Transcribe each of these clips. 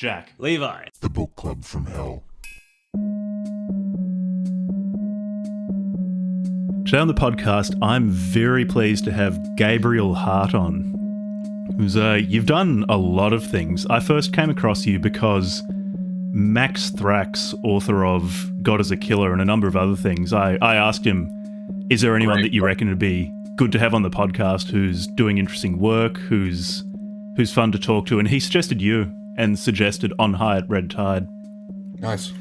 Jack, Levi. The book club from hell. Today on the podcast, I'm very pleased to have Gabriel Hart on. You've done a lot of things. I first came across you because Max Thrax, author of God is a Killer and a number of other things, I asked him, is there anyone that you reckon would be good to have on the podcast who's doing interesting work, who's fun to talk to? And he suggested you and suggested On High at Red Tide. Nice.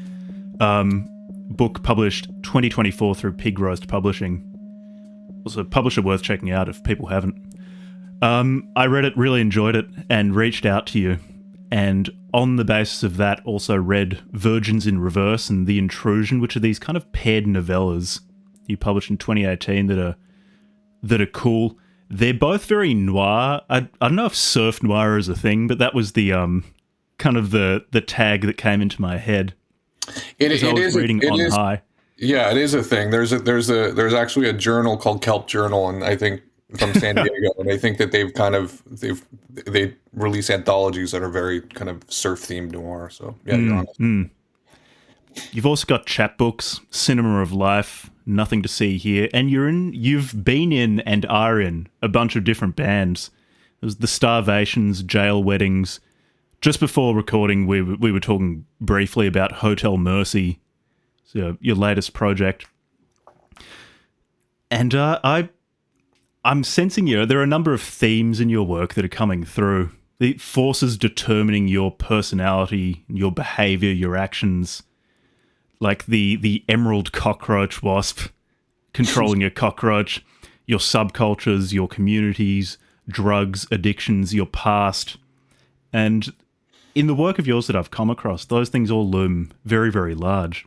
Book published 2024 through Pig Roast Publishing. Also, a publisher worth checking out if people haven't. I read it, really enjoyed it, and reached out to you. And on the basis of that, also read Virgins in Reverse and The Intrusion, which are these kind of paired novellas you published in 2018 that are cool. They're both very noir. I don't know if surf-noir is a thing, but that was the kind of the tag that came into my head. It is reading On High. Yeah, it is a thing. There's actually a journal called Kelp Journal, and I think from San Diego, and I think that they release anthologies that are very kind of surf themed noir. So yeah, you're honest. You've also got chapbooks, Cinema of Life, Nothing to See Here, and you've been in and are in a bunch of different bands. There's the Starvations, Jail Weddings. Just before recording, we were talking briefly about Hotel Mercy, so your latest project. And I'm sensing there are a number of themes in your work that are coming through. The forces determining your personality, your behavior, your actions. Like the emerald cockroach wasp controlling a cockroach, your subcultures, your communities, drugs, addictions, your past. And in the work of yours that I've come across, those things all loom very, very large.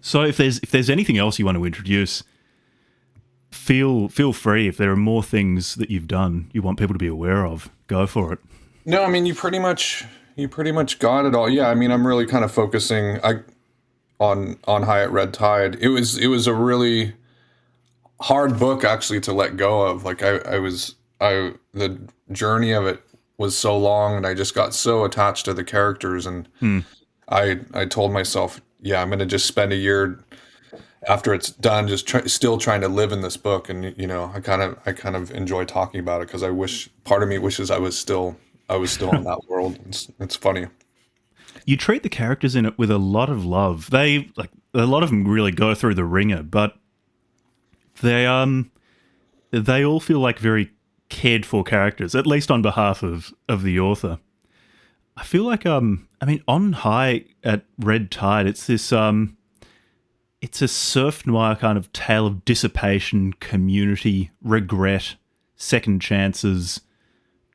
So if there's anything else you want to introduce, feel free. If there are more things that you've done you want people to be aware of, go for it. No, I mean you pretty much got it all. Yeah, I mean I'm really kind of focusing on High at Red Tide. It was a really hard book actually to let go of. Like the journey of it was so long, and I just got so attached to the characters, and I told myself, yeah, I'm going to just spend a year after it's done just still trying to live in this book. And I kind of enjoy talking about it because part of me wishes I was still in that world. It's funny. You treat the characters in it with a lot of love. A lot of them really go through the ringer, but they all feel like very cared for characters, at least on behalf of the author. I feel like On High at Red Tide, it's this it's a surf noir kind of tale of dissipation, community, regret, second chances,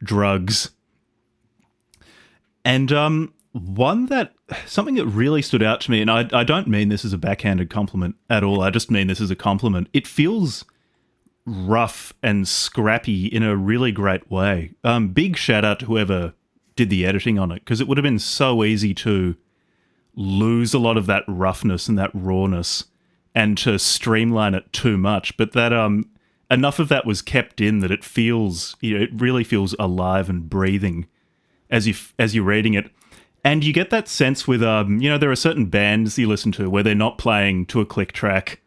drugs. And something that really stood out to me, and I don't mean this as a backhanded compliment at all, I just mean this as a compliment. It feels rough and scrappy in a really great way. Big shout out to whoever did the editing on it, because it would have been so easy to lose a lot of that roughness and that rawness and to streamline it too much. But that enough of that was kept in that it feels, it really feels alive and breathing as you're reading it. And you get that sense with, there are certain bands you listen to where they're not playing to a click track.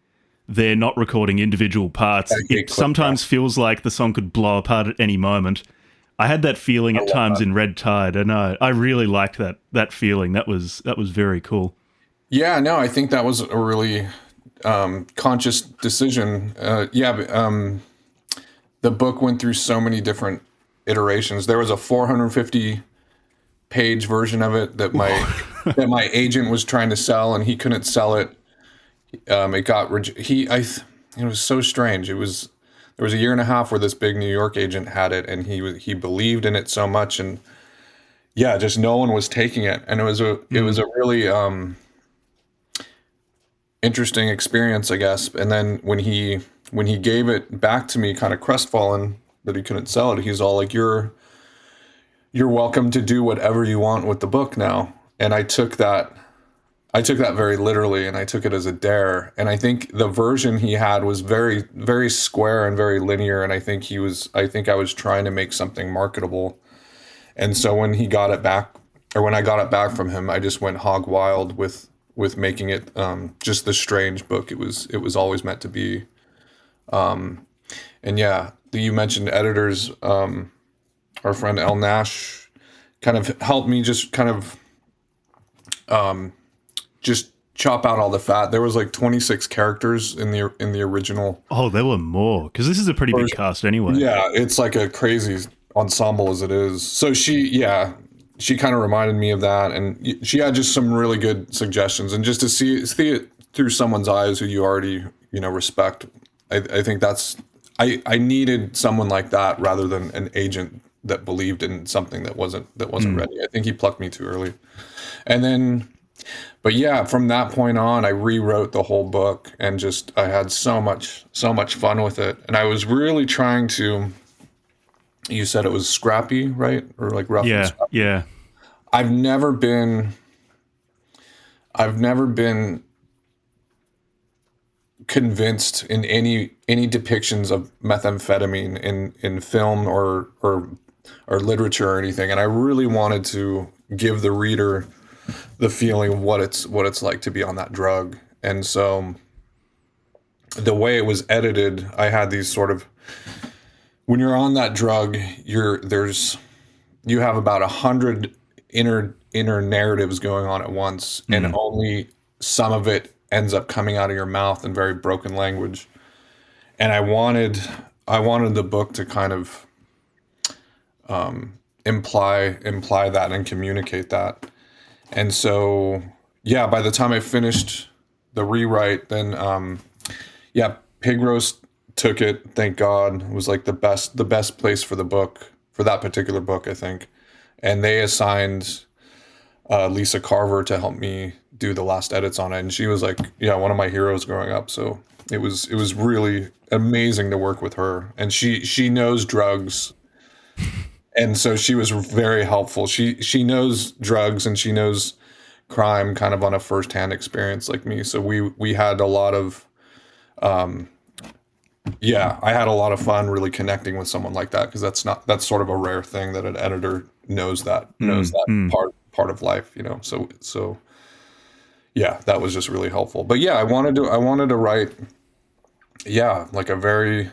They're not recording individual parts. It sometimes feels like the song could blow apart at any moment. I had that feeling at times in Red Tide, and I really liked that feeling. That was very cool. Yeah, no, I think that was a really conscious decision. The book went through so many different iterations. There was a 450-page version of it that my agent was trying to sell, and he couldn't sell it. It was so strange. There was a year and a half where this big New York agent had it, and he believed in it so much, and yeah, just no one was taking it, and it was a really interesting experience, I guess. And then when he gave it back to me, kind of crestfallen that he couldn't sell it, he's all like, "You're welcome to do whatever you want with the book now." And I took that very literally, and I took it as a dare. And I think the version he had was very, very square and very linear. And I think I was trying to make something marketable. And so when he got it back or when I got it back from him, I just went hog wild with making it just the strange book it was always meant to be. And yeah, you mentioned editors. Our friend El Nash kind of helped me just kind of just chop out all the fat. There was like 26 characters in the original Oh, there were more, because this is a pretty big version. cast anyway. Yeah, it's like a crazy ensemble as it is. So she kind of reminded me of that, and she had just some really good suggestions. And just to see it through someone's eyes who you already respect, I think I needed someone like that rather than an agent that believed in something that wasn't ready. I think he plucked me too early, and then. But yeah, from that point on, I rewrote the whole book, and just I had so much fun with it. And I was really trying to. You said it was scrappy, right? Or like rough and Yeah, scrappy. yeah. I've never been convinced in any depictions of methamphetamine in film or literature or anything, and I really wanted to give the reader the feeling of what it's like to be on that drug. And so the way it was edited, I had these sort of, when you're on that drug, you have about 100 inner narratives going on at once, and only some of it ends up coming out of your mouth in very broken language. And I wanted the book to kind of imply that and communicate that. And so, yeah, by the time I finished the rewrite, then, Pig Roast took it. Thank God. It was like the best place for the book, for that particular book, I think. And they assigned Lisa Carver to help me do the last edits on it. And she was like, yeah, one of my heroes growing up. So it was really amazing to work with her. And she knows drugs. And so she was very helpful. She knows drugs and she knows crime kind of on a firsthand experience like me. So we had a lot of, I had a lot of fun really connecting with someone like that, because that's sort of a rare thing that an editor knows that part of life, So yeah, that was just really helpful. But yeah, I wanted to write, like a very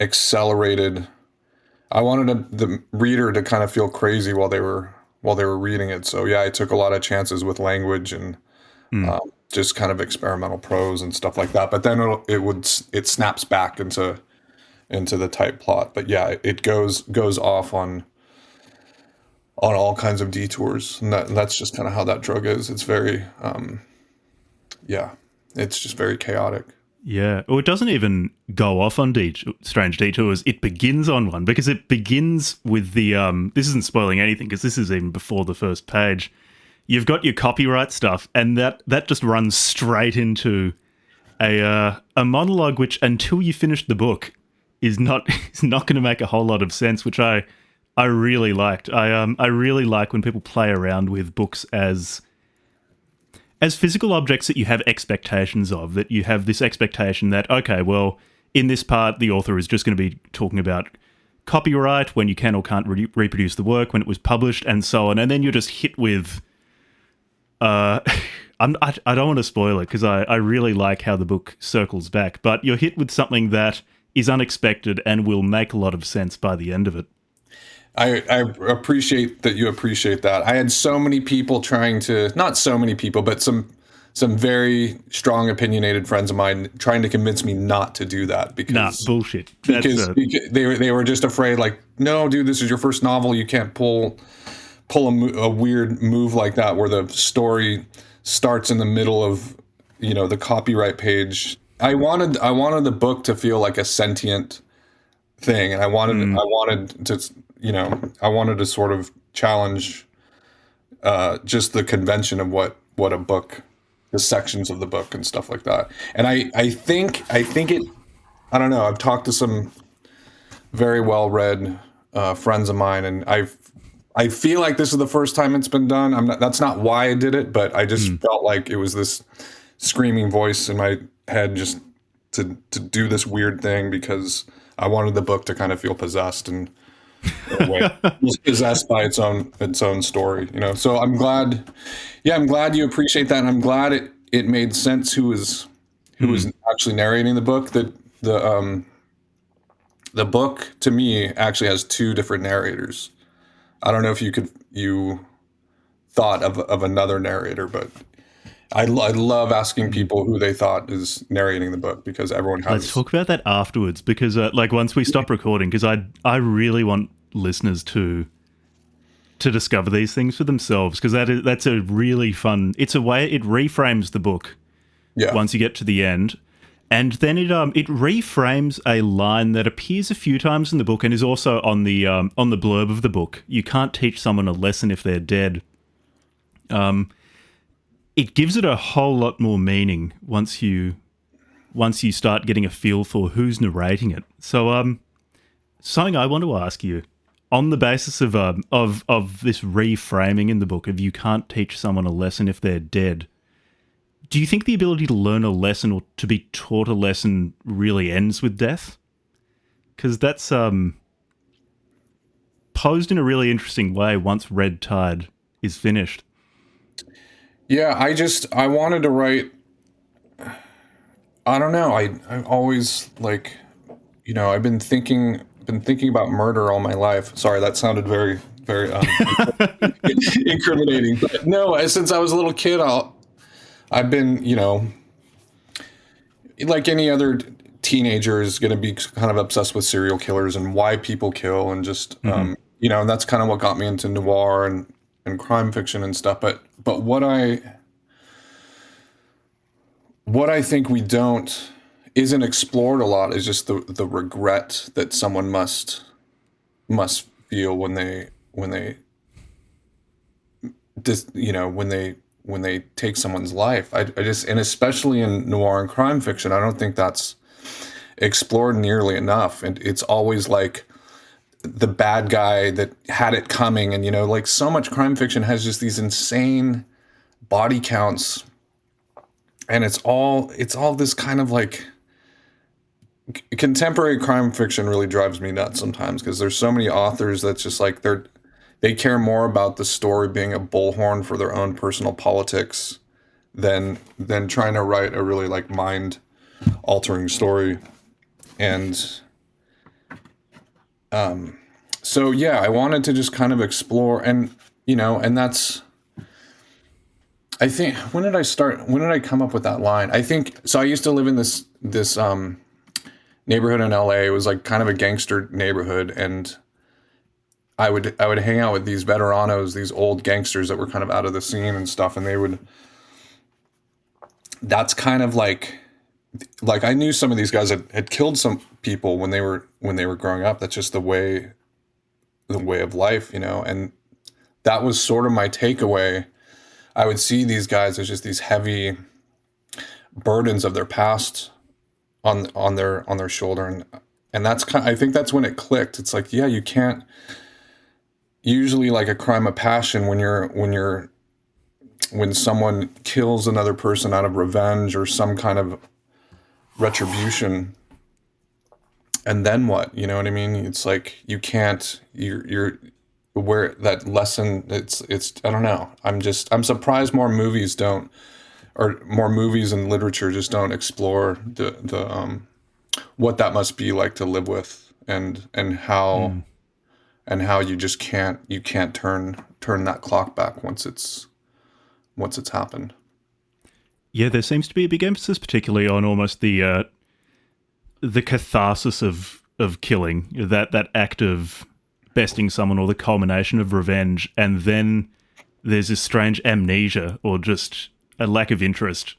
accelerated. I wanted the reader to kind of feel crazy while they were reading it. So yeah, I took a lot of chances with language and just kind of experimental prose and stuff like that. But then it snaps back into the tight plot. But yeah, it goes off on all kinds of detours, and that's just kind of how that drug is. It's very it's just very chaotic. Yeah, or it doesn't even go off on strange detours. It begins on one, because it begins with the this isn't spoiling anything, because this is even before the first page. You've got your copyright stuff, and that just runs straight into a monologue which, until you finish the book, is not going to make a whole lot of sense, which I really liked. I really like when people play around with books as physical objects that you have expectations of, that you have this expectation that, okay, well, in this part, the author is just going to be talking about copyright, when you can or can't reproduce the work, when it was published, and so on. And then you're just hit with... I don't want to spoil it, because I really like how the book circles back, but you're hit with something that is unexpected and will make a lot of sense by the end of it. I appreciate that you appreciate that. I had so many people not so many people, but some very strong opinionated friends of mine trying to convince me not to do that, because bullshit. Because they were just afraid, like, no, dude, this is your first novel. You can't pull a weird move like that where the story starts in the middle of the copyright page. I wanted the book to feel like a sentient thing, and I wanted to sort of challenge just the convention of what a book, the sections of the book and stuff like that. And I think it, I don't know, I've talked to some very well-read friends of mine, and I feel like this is the first time it's been done. That's not why I did it, but I just felt like it was this screaming voice in my head just to do this weird thing, because I wanted the book to kind of feel possessed. And in a way. It's possessed by its own story, you know. So I'm glad, yeah, I'm glad you appreciate that, and I'm glad it made sense who was actually narrating the book. That the book to me actually has two different narrators. I don't know if you thought of another narrator, but I love asking people who they thought is narrating the book, because everyone Let's has. talk about that afterwards, because like once we stop recording, because I really want listeners to discover these things for themselves, because that's a really fun. It's a way it reframes the book Yeah. once you get to the end, and then it reframes a line that appears a few times in the book and is also on the blurb of the book. You can't teach someone a lesson if they're dead. It gives it a whole lot more meaning once you start getting a feel for who's narrating it. So, something I want to ask you, on the basis of this reframing in the book of you can't teach someone a lesson if they're dead, do you think the ability to learn a lesson or to be taught a lesson really ends with death? Because that's posed in a really interesting way once Red Tide is finished. Yeah, I wanted to write. I don't know. I always like, I've been thinking about murder all my life. Sorry, that sounded very very incriminating. But no, since I was a little kid, I've been, like any other teenager is going to be kind of obsessed with serial killers and why people kill, and just and that's kind of what got me into noir and crime fiction and stuff. But what I think we don't isn't explored a lot is just the regret that someone must feel when they just when they take someone's life. I just, and especially in noir and crime fiction, I don't think that's explored nearly enough. And it's always like the bad guy that had it coming, and like so much crime fiction has just these insane body counts, and it's all this kind of like contemporary crime fiction really drives me nuts sometimes, because there's so many authors that's just like they care more about the story being a bullhorn for their own personal politics than trying to write a really like mind altering story. And so yeah, I wanted to just kind of explore, and and that's, I think, when did I come up with that line? I think so. I used to live in this neighborhood in LA. It was like kind of a gangster neighborhood, and I would hang out with these veteranos, these old gangsters that were kind of out of the scene and stuff, and that's kind of like I knew some of these guys had killed some people when they were growing up. That's just the way of life, and that was sort of my takeaway. I would see these guys as just these heavy burdens of their past on their shoulder, and that's I think that's when it clicked. It's like, yeah, you can't usually, like a crime of passion, when someone kills another person out of revenge or some kind of retribution, and then what? You know what I mean? It's like you can't. You're where that lesson. It's. I don't know. I'm surprised more movies don't, or more movies and literature just don't explore the what that must be like to live with, and how you just can't turn that clock back once it's happened. Yeah, there seems to be a big emphasis, particularly on almost the catharsis of killing, that act of besting someone, or the culmination of revenge, and then there's this strange amnesia or just a lack of interest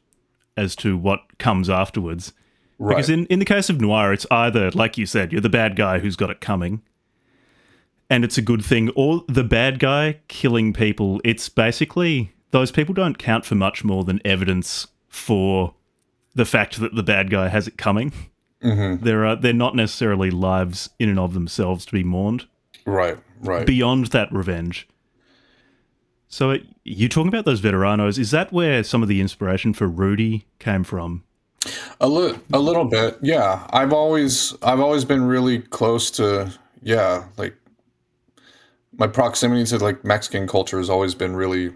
as to what comes afterwards. Right. Because in the case of noir, it's either, like you said, you're the bad guy who's got it coming, and it's a good thing, or the bad guy killing people. It's basically, those people don't count for much more than evidence for the fact that the bad guy has it coming. Mm-hmm. They're not necessarily lives in and of themselves to be mourned. Right. Beyond that revenge. So you talking about those veteranos, is that where some of the inspiration for Rudy came from? A little bit, yeah. I've always been really close to, yeah, like my proximity to like Mexican culture has always been really,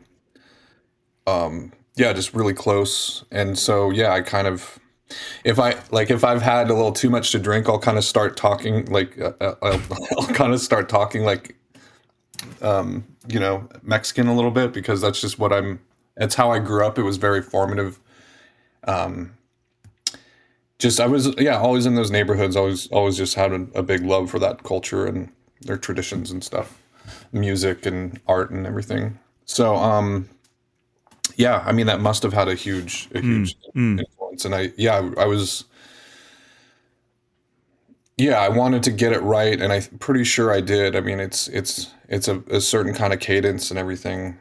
yeah, just really close. And so, yeah, I kind of, if I've had a little too much to drink, I'll kind of start talking like, I'll kind of start talking like, Mexican a little bit, because that's just it's how I grew up. It was very formative. I was, yeah, always in those neighborhoods, always just had a big love for that culture and their traditions and stuff, music and art and everything. So, yeah, I mean, that must have had a huge influence. And I was, yeah, I wanted to get it right, and I'm pretty sure I did. I mean, it's a certain kind of cadence and everything,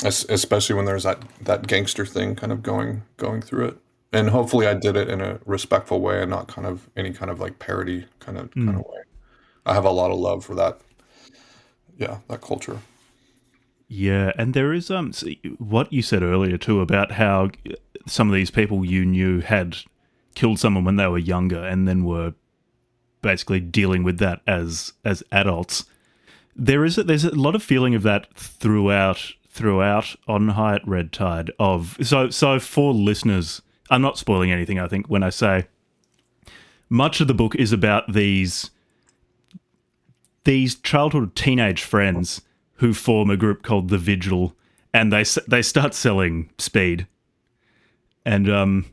especially when there's that gangster thing kind of going through it. And hopefully, I did it in a respectful way and not kind of any kind of like parody kind of way. I have a lot of love for that. Yeah, that culture. Yeah, and there is what you said earlier too about how some of these people you knew had killed someone when they were younger and then were basically dealing with that as adults. There's a lot of feeling of that throughout on High at Red Tide. So for listeners, I'm not spoiling anything, I think, when I say much of the book is about these childhood teenage friends who form a group called the Vigil, and they start selling speed, and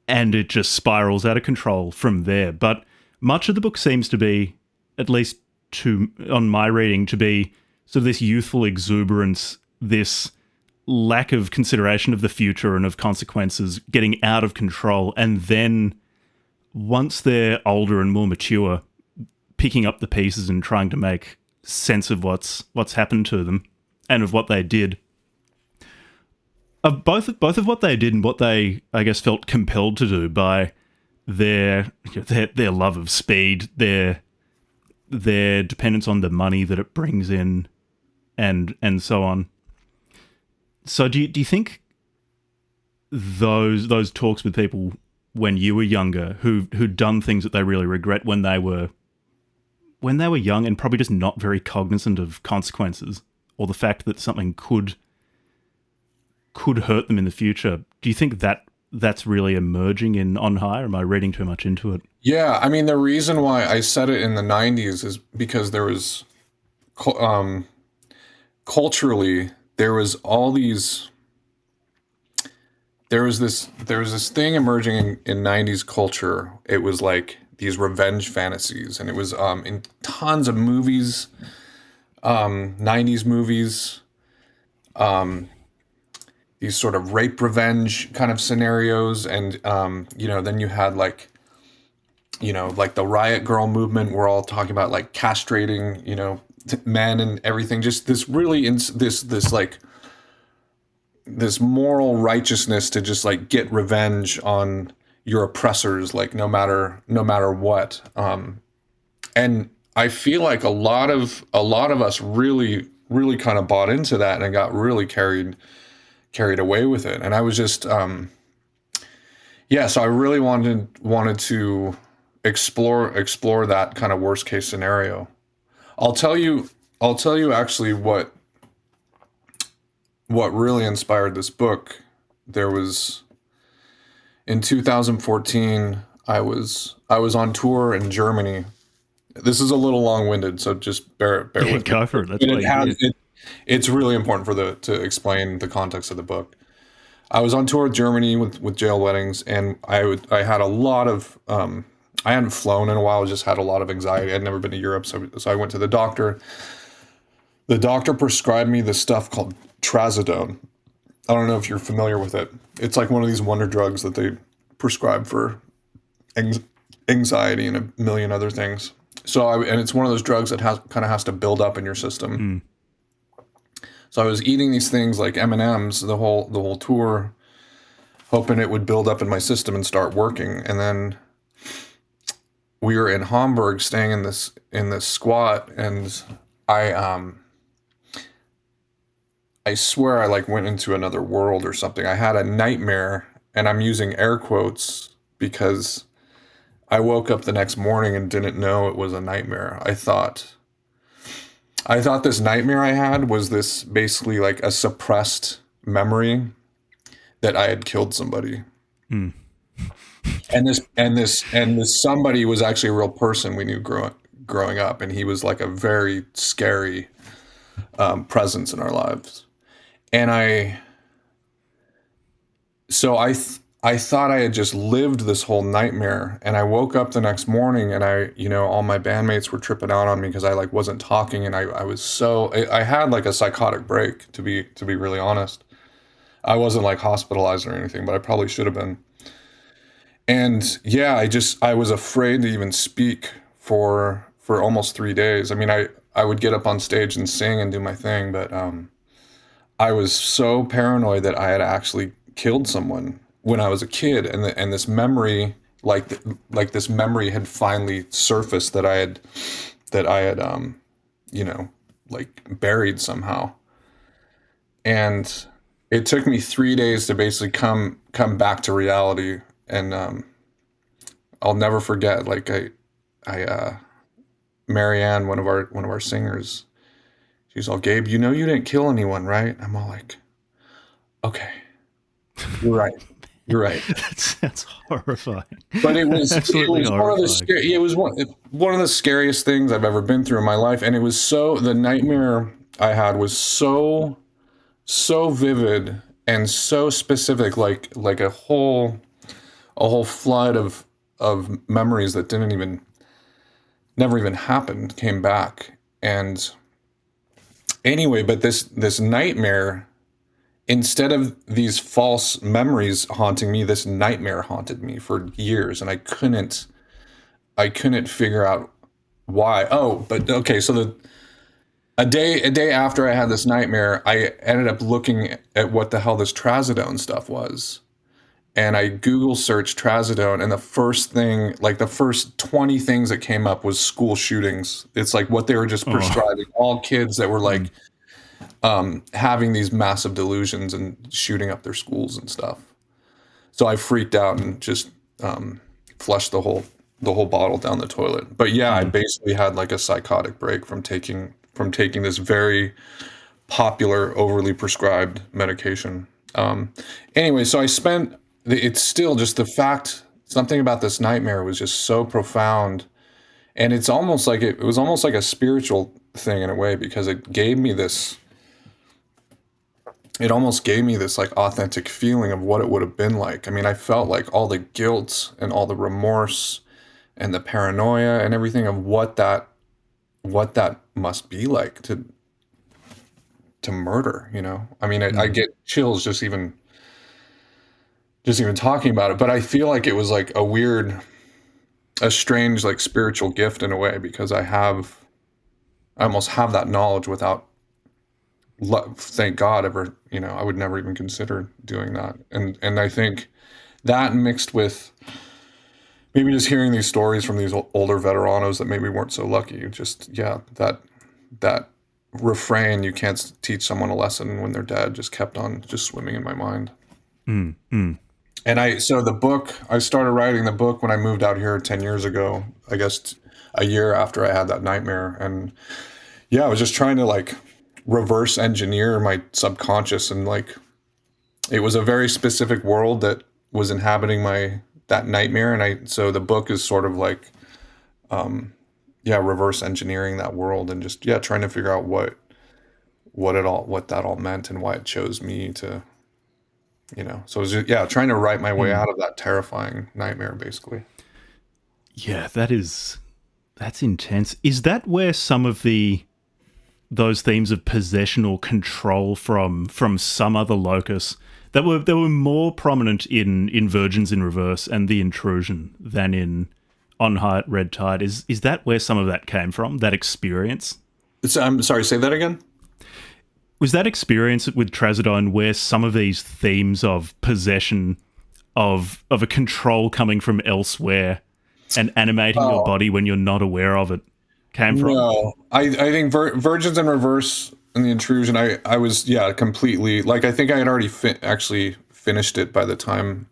it just spirals out of control from there. But much of the book seems to be, at least on my reading, to be sort of this youthful exuberance, this lack of consideration of the future and of consequences getting out of control, and then once they're older and more mature, picking up the pieces and trying to make sense of what's happened to them and of what they did. Of both of what they did and what they, I guess, felt compelled to do by their love of speed, their dependence on the money that it brings in, and so on. So do you think those talks with people when you were younger who'd done things that they really regret when they were young and probably just not very cognizant of consequences or the fact that something could hurt them in the future, do you think that's really emerging in On High, or am I reading too much into it? Yeah, I mean, the reason why I said it in the 90s is because there was, culturally, there was this thing emerging in 90s culture. It was like these revenge fantasies, and it was in tons of movies, 90s movies, these sort of rape revenge kind of scenarios. And then you had like the Riot Girl movement. We're all talking about like castrating men and everything, just this really this like this moral righteousness to just like get revenge on your oppressors, like no matter what. And I feel like a lot of us really kind of bought into that and got really carried away with it. And I was just so I really wanted to explore that kind of worst case scenario. I'll tell you actually what really inspired this book. There was, in 2014, I was on tour in Germany. This is a little long-winded, so just bear with me. Go for it. That's why it's really important to explain the context of the book. I was on tour with Germany with Jail Weddings, and I had a lot of I hadn't flown in a while. I just had a lot of anxiety. I'd never been to Europe, so I went to the doctor. The doctor prescribed me this stuff called trazedone. I don't know if you're familiar with it. It's like one of these wonder drugs that they prescribe for anxiety and a million other things. And it's one of those drugs that has to build up in your system. So I was eating these things like M&Ms the whole tour, hoping it would build up in my system and start working. And then we were in Hamburg staying in this squat, and I swear I like went into another world or something. I had a nightmare, and I'm using air quotes because I woke up the next morning and didn't know it was a nightmare. I thought I thought this nightmare I had was this basically like a suppressed memory that I had killed somebody. Mm. And this somebody was actually a real person we knew growing up, and he was like a very scary presence in our lives. And I thought I had just lived this whole nightmare, and I woke up the next morning, and all my bandmates were tripping out on me because I like wasn't talking, and I had like a psychotic break, to be really honest. I wasn't like hospitalized or anything, but I probably should have been. And yeah, I was afraid to even speak for almost 3 days. I mean, I would get up on stage and sing and do my thing, but I was so paranoid that I had actually killed someone when I was a kid, and this memory, like this memory, had finally surfaced that I had like buried somehow. And it took me 3 days to basically come back to reality. And I'll never forget, like I Marianne, one of our singers, she's all, Gabe, you know you didn't kill anyone, right? I'm all like, okay, you're right. You're right. That sounds horrifying. But it was Absolutely horrifying. it was one of the scariest things I've ever been through in my life. And it was the nightmare I had was so vivid and so specific, like a whole flood of memories that never even happened came back. And anyway, but this nightmare, instead of these false memories haunting me, this nightmare haunted me for years, and I couldn't figure out why. Oh, but okay, so a day after I had this nightmare, I ended up looking at what the hell this trazedone stuff was. And I Google searched trazedone, and the first thing, like the first 20 things that came up was school shootings. It's like what they were just prescribing all kids that were like having these massive delusions and shooting up their schools and stuff. So I freaked out and just flushed the whole bottle down the toilet. But yeah, I basically had like a psychotic break from taking this very popular, overly prescribed medication. Anyway, so it's still just the fact, something about this nightmare was just so profound. And it's almost like it was almost like a spiritual thing in a way, because it almost gave me this like authentic feeling of what it would have been like. I mean, I felt like all the guilt and all the remorse and the paranoia and everything of what that must be like to murder, I mean, I get chills just even talking about it, but I feel like it was like a strange, like spiritual gift in a way, because I almost have that knowledge without, thank God, ever, I would never even consider doing that. And I think that, mixed with maybe just hearing these stories from these older veteranos that maybe weren't so lucky, just, yeah, that refrain, you can't teach someone a lesson when they're dead, just kept on just swimming in my mind. And I started writing the book when I moved out here 10 years ago, I guess a year after I had that nightmare. And yeah, I was just trying to like reverse engineer my subconscious, and like it was a very specific world that was inhabiting that nightmare. And so the book is sort of like reverse engineering that world, and just trying to figure out what that all meant and why it chose me to, so it was just, trying to write my way out of that terrifying nightmare, basically. Yeah, that's intense. Is that where some of those themes of possession or control from some other locus that were more prominent in Virgins in Reverse and The Intrusion than in On High Red Tide? Is that where some of that came from, that experience? I'm sorry, say that again? Was that experience with trazedone where some of these themes of possession, of a control coming from elsewhere and animating your body when you're not aware of it, came from? No, I think Virgins in Reverse and The Intrusion, I was completely, like, I think I had already actually finished it by the time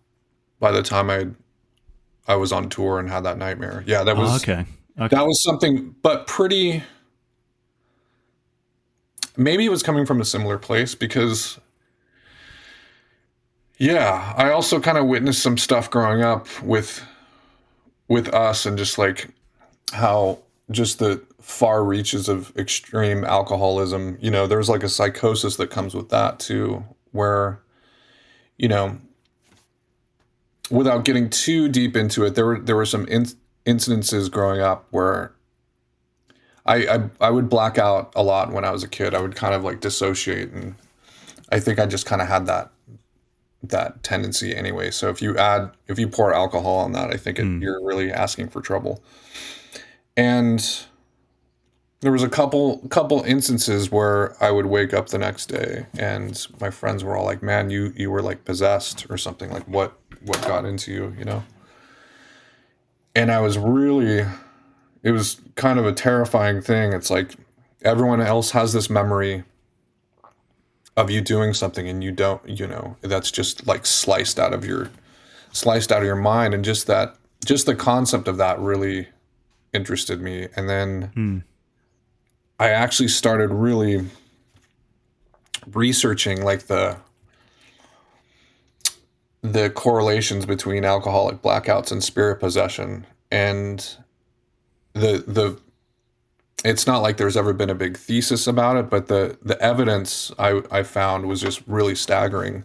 I was on tour and had that nightmare. Yeah, that was okay. That was something, but pretty. maybe it was coming from a similar place because, yeah, I also kind of witnessed some stuff growing up with us, and just like how just the far reaches of extreme alcoholism, there's like a psychosis that comes with that too, where, you know, without getting too deep into it, there were some incidences growing up where I would black out a lot when I was a kid. I would kind of like dissociate, and I think I just kind of had that tendency anyway. So if you pour alcohol on that, I think you're really asking for trouble. And there was a couple instances where I would wake up the next day and my friends were all like, "Man, you were like possessed or something. Like what got into you, you know?" And it was kind of a terrifying thing. It's like everyone else has this memory of you doing something and you don't, that's just like sliced out of your mind. And just the concept of that really interested me. And then I actually started really researching like the correlations between alcoholic blackouts and spirit possession. And it's not like there's ever been a big thesis about it, but the evidence I found was just really staggering.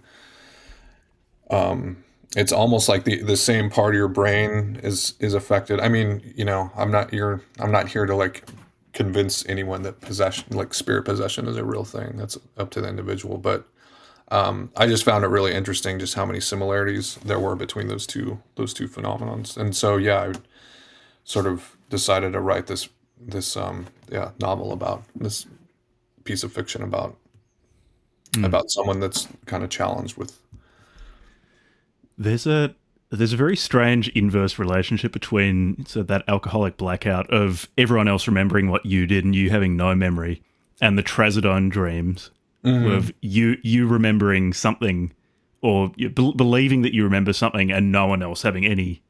It's almost like the same part of your brain is affected. I mean, I'm not here to like convince anyone that spirit possession is a real thing. That's up to the individual. But I just found it really interesting just how many similarities there were between those two phenomenons. And so, yeah, I sort of decided to write this novel about this piece of fiction about someone that's kind of challenged with. There's a very strange inverse relationship between that alcoholic blackout of everyone else remembering what you did and you having no memory, and the trazedone dreams of you remembering something, or believing that you remember something and no one else having any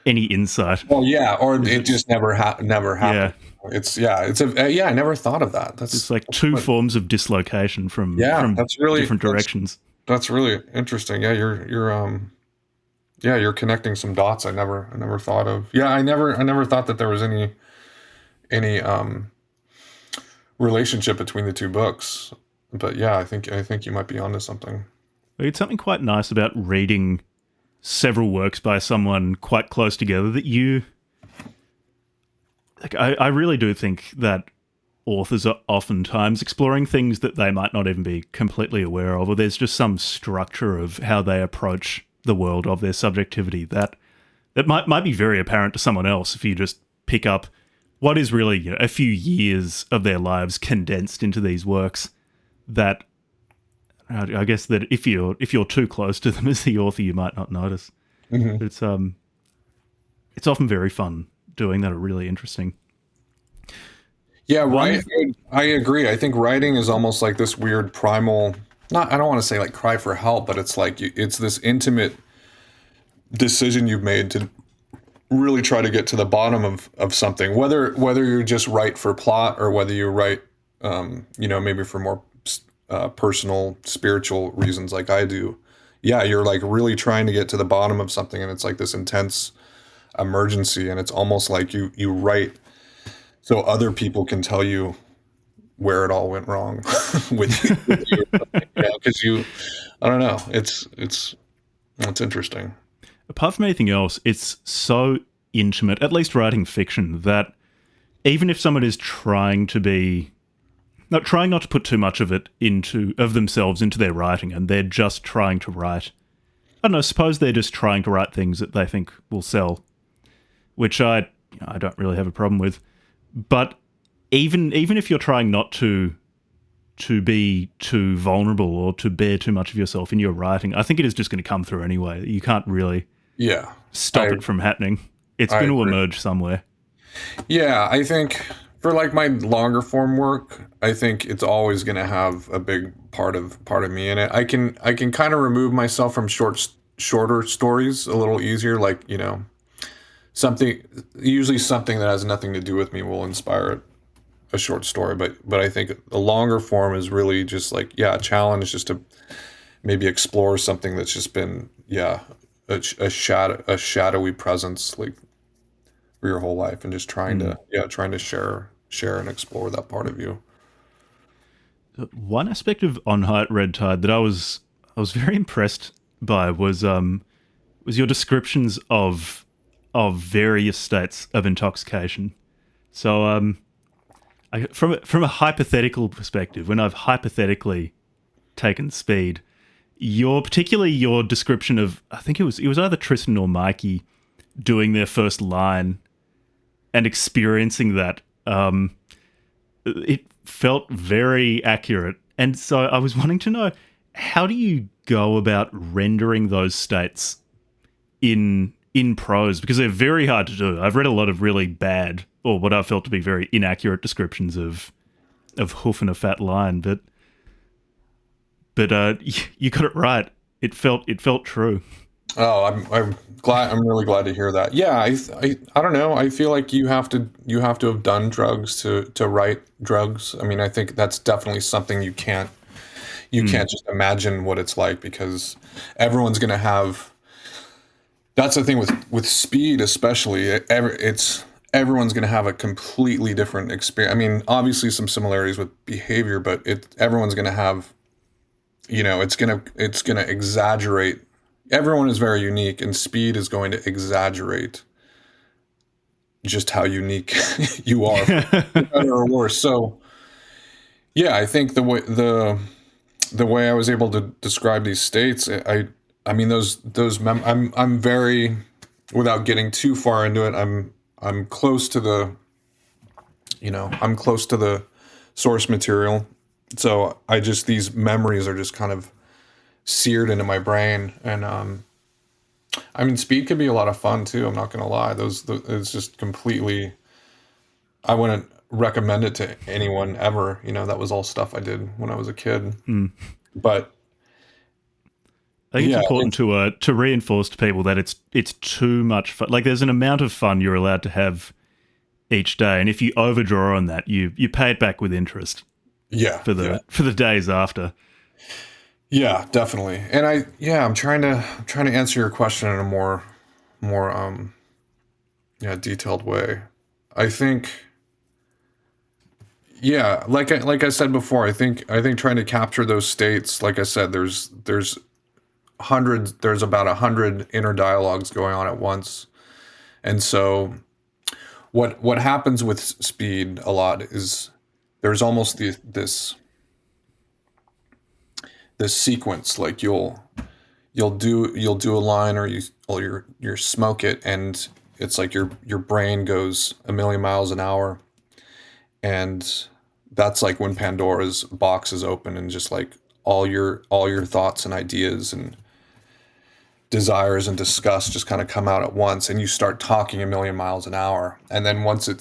insight. Well, yeah, or it just never happened. Yeah. I never thought of that. It's like two forms of dislocation from that's really different directions. That's really interesting. Yeah, you're connecting some dots I never thought of. Yeah, I never thought that there was any relationship between the two books. But yeah, I think you might be onto something. It's something quite nice about reading several works by someone quite close together that you like. I really do think that authors are oftentimes exploring things that they might not even be completely aware of, or there's just some structure of how they approach the world of their subjectivity that might be very apparent to someone else if you just pick up what is really a few years of their lives condensed into these works. That I guess that if you're too close to them as the author, you might not notice. But it's often very fun doing that, or really interesting. Yeah, right. I agree. I think writing is almost like this weird primal, I don't want to say like cry for help, but it's like it's this intimate decision you've made to really try to get to the bottom of something, whether you just write for plot or whether you write, maybe for more personal, spiritual reasons like I do. Yeah, you're like really trying to get to the bottom of something, and it's like this intense emergency, and it's almost like you write so other people can tell you where it all went wrong with you. Because I don't know. It's interesting. Apart from anything else, it's so intimate, at least writing fiction, that even if someone is trying not to put too much of themselves into their writing, and they're just trying to write, I don't know, suppose they're just trying to write things that they think will sell, which I don't really have a problem with. But even if you're trying not to be too vulnerable or to bear too much of yourself in your writing, I think it is just going to come through anyway. You can't really stop it from happening. It's going to emerge somewhere. Yeah, I think for like my longer form work, I think it's always going to have a big part of me in it. I can kind of remove myself from shorter stories a little easier, like, usually something that has nothing to do with me will inspire it a short story, but I think the longer form is really just like, yeah, a challenge just to maybe explore something that's just been, yeah, a shadowy presence like for your whole life, and just trying to share and explore that part of you. One aspect of On Height Red Tide that I was very impressed by was your descriptions of various states of intoxication. So from a hypothetical perspective, when I've hypothetically taken speed, particularly your description of, I think it was either Tristan or Mikey doing their first line and experiencing that, it felt very accurate. And so I was wanting to know, how do you go about rendering those states in prose? Because they're very hard to do. I've read a lot of really bad, or what I felt to be very inaccurate descriptions of hoof and a fat lion, but you got it right. It felt true. Oh, I'm glad. I'm really glad to hear that. Yeah, I don't know. I feel like you have to have done drugs to write drugs. I mean, I think that's definitely something you can't just imagine what it's like, because everyone's gonna have. That's the thing with speed, especially. Everyone's gonna have a completely different experience. I mean, obviously some similarities with behavior, but everyone's gonna have. It's gonna exaggerate. Everyone is very unique, and speed is going to exaggerate just how unique you are, for better or worse. So yeah, I think the way I was able to describe these states, I mean I'm very, without getting too far into it, I'm close to the source material. So these memories are just kind of seared into my brain. And I mean, speed could be a lot of fun too, I'm not gonna lie. It's just completely, I wouldn't recommend it to anyone ever. That was all stuff I did when I was a kid. But I think it's yeah, important to reinforce to people that it's too much fun. Like, there's an amount of fun you're allowed to have each day, and if you overdraw on that, you pay it back with interest yeah, for yeah. the days after. Yeah, definitely. And I'm trying to answer your question in a more yeah, detailed way. I think, yeah, like I said before, I think trying to capture those states, like I said, there's about 100 inner dialogues going on at once. And so what happens with speed a lot is there's almost this sequence, like you'll do a line, or you smoke it, and it's like your brain goes a million miles an hour, and that's like when Pandora's box is open, and just like all your thoughts and ideas and desires and disgust just kind of come out at once, and you start talking a million miles an hour. And then once the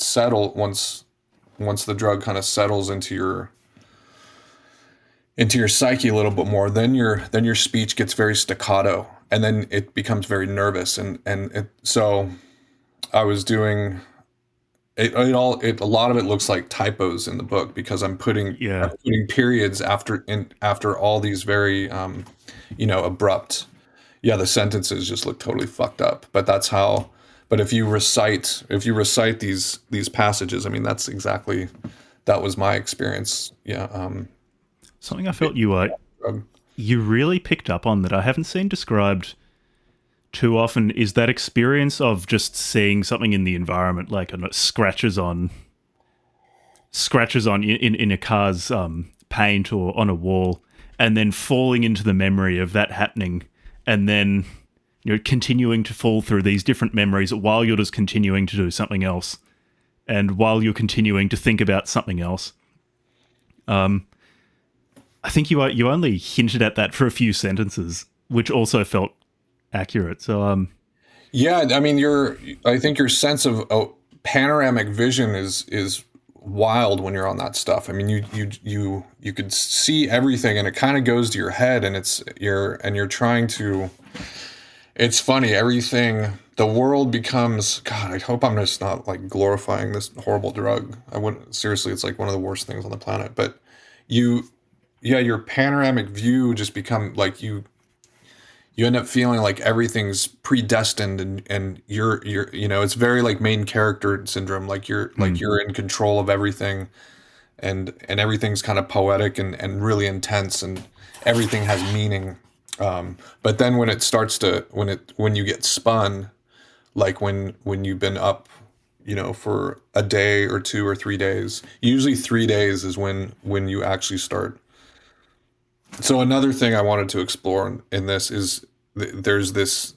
drug kind of settles into your psyche a little bit more, then your speech gets very staccato, and then it becomes very nervous. So I was doing a lot of it looks like typos in the book, because I'm putting Yeah. periods after all these very abrupt. Yeah, the sentences just look totally fucked up. But that's how. But if you recite these passages, I mean, that was my experience. Yeah. Something I felt you really picked up on that I haven't seen described too often is that experience of just seeing something in the environment, like scratches on in a car's paint or on a wall, and then falling into the memory of that happening, and then continuing to fall through these different memories while you're just continuing to do something else, and while you're continuing to think about something else. I think you only hinted at that for a few sentences, which also felt accurate. So Yeah, I mean, I think your sense of panoramic vision is wild when you're on that stuff. I mean, you could see everything, and it kind of goes to your head, and you're trying to. It's funny, everything, the world becomes, God, I hope I'm just not like glorifying this horrible drug. I wouldn't, seriously, it's like one of the worst things on the planet. But you, yeah, your panoramic view just become like you end up feeling like everything's predestined, and you're, it's very like main character syndrome. Like Mm. you're in control of everything, and everything's kind of poetic and really intense, and everything has meaning. But then when it starts to when you get spun, like when you've been up, for a day or 2 or 3 days, usually 3 days is when you actually start. So another thing I wanted to explore in this is there's this.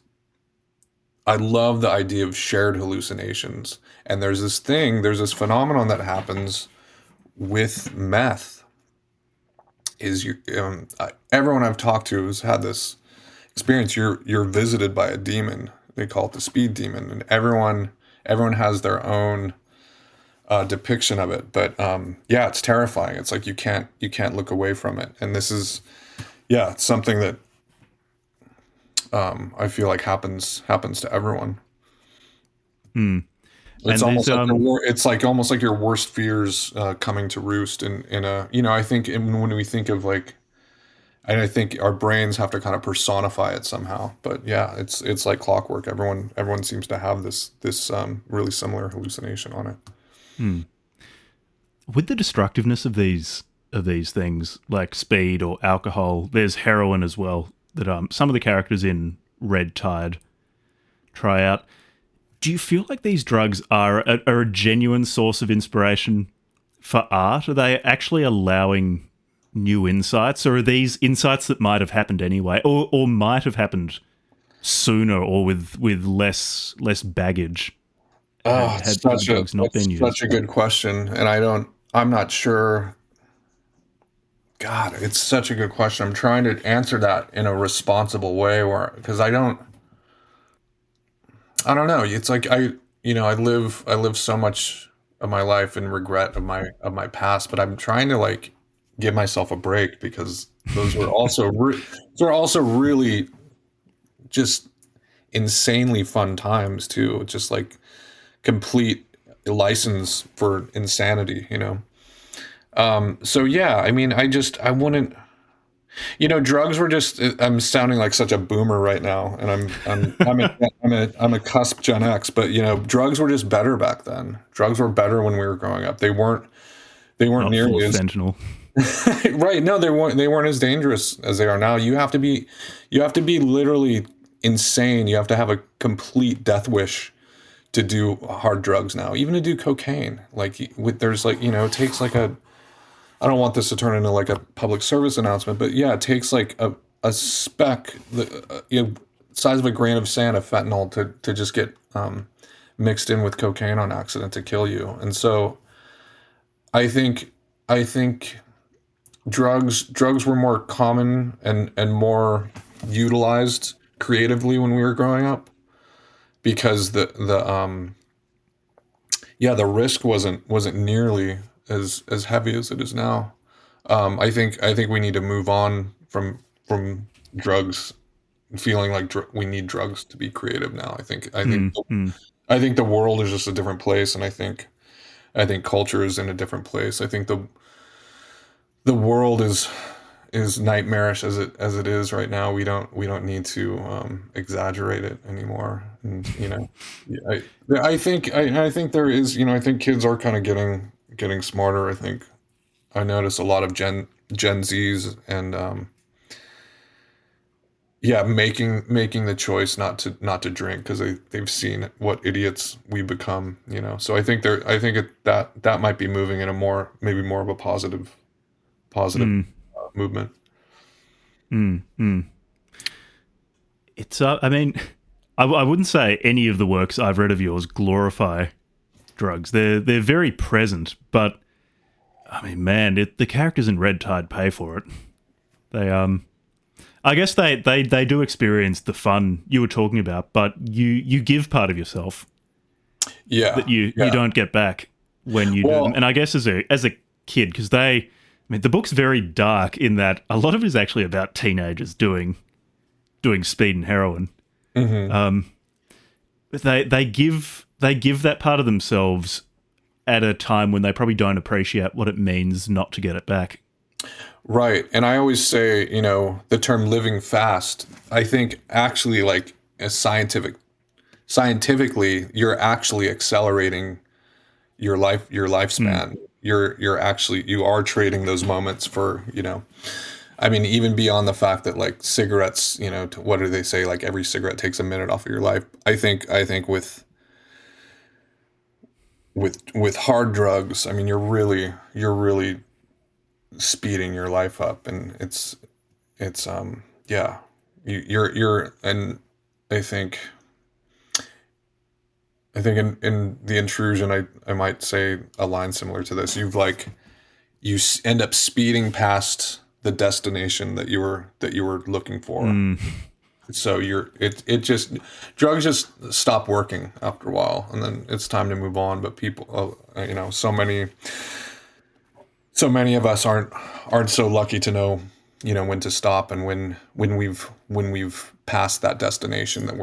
I love the idea of shared hallucinations, and there's this phenomenon that happens with meth. Is everyone I've talked to has had this experience. You're visited by a demon. They call it the speed demon, and everyone has their own depiction of it. But yeah, it's terrifying. It's like you can't look away from it. And this is, yeah, it's something that I feel like happens to everyone. Mm. It's And there's almost like it's like almost like your worst fears coming to roost in a, I think when we think of like, and I think our brains have to kind of personify it somehow. But yeah, it's like clockwork. Everyone seems to have this really similar hallucination on it. mm. With the destructiveness of these things like speed or alcohol, there's heroin as well that some of the characters in Red Tide try out. Do you feel like these drugs are a genuine source of inspiration for art? Are they actually allowing new insights, or are these insights that might have happened anyway, or might have happened sooner, or with less baggage Oh, had the drugs not been it's such used? a good question, and I'm not sure. God, it's such a good question. I'm trying to answer that in a responsible way, where because I don't know. It's like I live so much of my life in regret of my past, but I'm trying to like give myself a break because those are also really just insanely fun times too. Just like complete license for insanity. So yeah, I mean, I wouldn't. Drugs were just. I'm sounding like such a boomer right now, and I'm a cusp Gen X. But drugs were just better back then. Drugs were better when we were growing up. They weren't Not full nearly of as fentanyl. right. No, they weren't as dangerous as they are now. You have to be literally insane. You have to have a complete death wish to do hard drugs now, even to do cocaine. Like there's like it takes like a. I don't want this to turn into like a public service announcement, but yeah, it takes like a speck, the size of a grain of sand of fentanyl to just get mixed in with cocaine on accident to kill you. And so I think drugs were more common and more utilized creatively when we were growing up because the risk wasn't nearly as heavy as it is now. I think we need to move on from drugs, feeling like we need drugs to be creative now. Mm, mm, I think the world is just a different place, and I think culture is in a different place. I think the world is nightmarish as it is right now. We don't need to exaggerate it anymore. And I think there is. I think kids are kind of getting smarter. I notice a lot of Gen Zs and yeah, making the choice not to drink because they've seen what idiots we become. So that might be moving in a maybe more of a positive mm, movement. mm. It's I mean, I wouldn't say any of the works I've read of yours glorify drugs. They're very present, but I mean, man, the characters in Red Tide pay for it. They I guess they do experience the fun you were talking about, but you give part of yourself Yeah, that you yeah. don't get back when you do them. Well, And I guess as a kid, because I mean, the book's very dark in that a lot of it is actually about teenagers doing speed and heroin. But they give that part of themselves at a time when they probably don't appreciate what it means not to get it back. Right. And I always say, the term living fast, I think actually like as scientifically, you're actually accelerating your lifespan. You are trading those moments for, I mean, even beyond the fact that like cigarettes, what do they say? Like every cigarette takes a minute off of your life. I think with hard drugs, I mean, you're really speeding your life up, and yeah, you're, and I think in The Intrusion, I might say a line similar to this. You end up speeding past the destination that you were looking for. So drugs just stop working after a while, and then it's time to move on. But people, so many of us aren't so lucky to know, when to stop, and when we've passed that destination that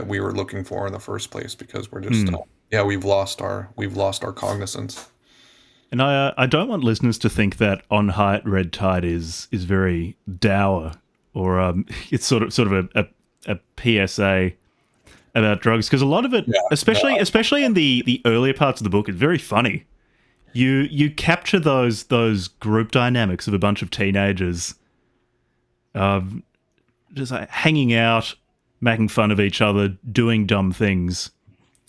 we were looking for in the first place, because we're just we've lost our cognizance. And I don't want listeners to think that On High at Red Tide is very dour, or it's sort of a PSA about drugs, because a lot of it, especially in the earlier parts of the book, is very funny. You capture those group dynamics of a bunch of teenagers, just like hanging out, making fun of each other, doing dumb things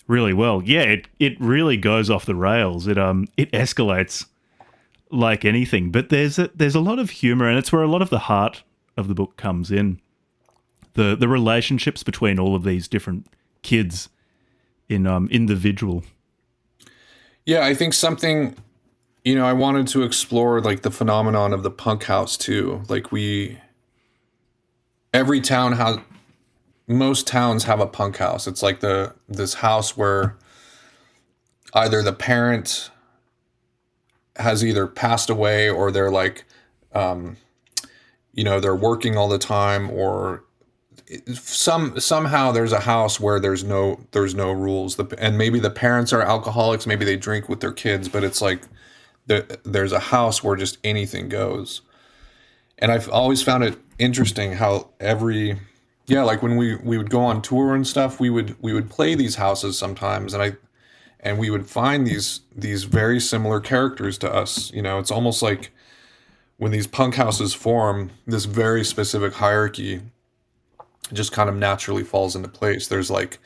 really well. Yeah, it really goes off the rails. It escalates like anything. But there's a lot of humor, and it's where a lot of the heart of the book comes in. The relationships between all of these different kids in the vigil. Yeah, I think something, I wanted to explore like the phenomenon of the punk house too. Like most towns have a punk house. It's like this house where either the parent has either passed away, or they're like, they're working all the time, or somehow there's a house where there's no rules. And maybe the parents are alcoholics, maybe they drink with their kids, but it's like there's a house where just anything goes. And I've always found it interesting how like when we would go on tour and stuff, we would play these houses sometimes, and we would find these very similar characters to us. It's almost like when these punk houses form, this very specific hierarchy just kind of naturally falls into place. There's like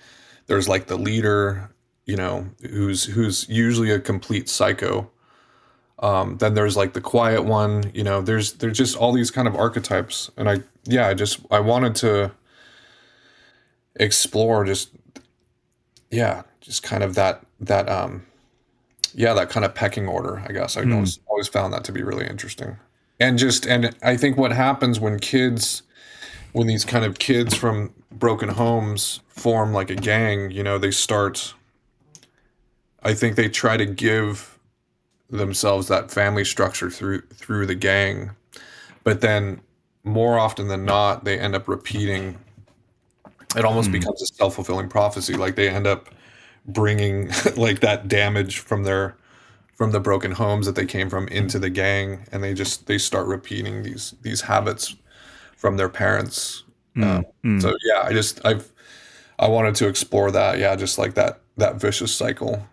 the leader, who's usually a complete psycho. Then there's like the quiet one, there's just all these kind of archetypes. And I wanted to explore just kind of that kind of pecking order, I guess. I always found that to be really interesting. And I think what happens when these kind of kids from broken homes form like a gang, I think they try to give themselves that family structure through the gang, but then more often than not, they end up repeating. It almost becomes a self-fulfilling prophecy. Like they end up bringing like that damage from the broken homes that they came from into the gang, and they start repeating these habits from their parents. So yeah, I wanted to explore that. Yeah, just like that vicious cycle.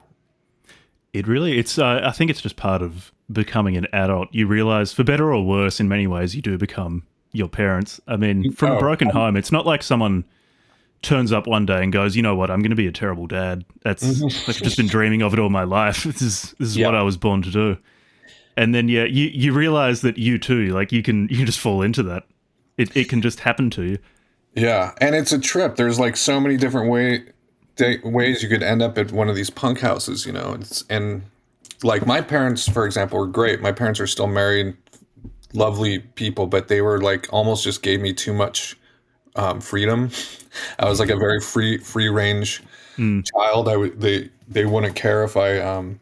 I think it's just part of becoming an adult. You realize, for better or worse, in many ways, you do become your parents. I mean, from a broken home, it's not like someone turns up one day and goes, you know what, I'm going to be a terrible dad. I've just been dreaming of it all my life. This is what I was born to do. And then, you realize that you too, like you just fall into that. It can just happen to you. Yeah. And it's a trip. There's like so many different ways you could end up at one of these punk houses, and like my parents, for example, were great. My parents are still married, lovely people, but they were like almost just gave me too much freedom. I was like a very free range child. They wouldn't care if I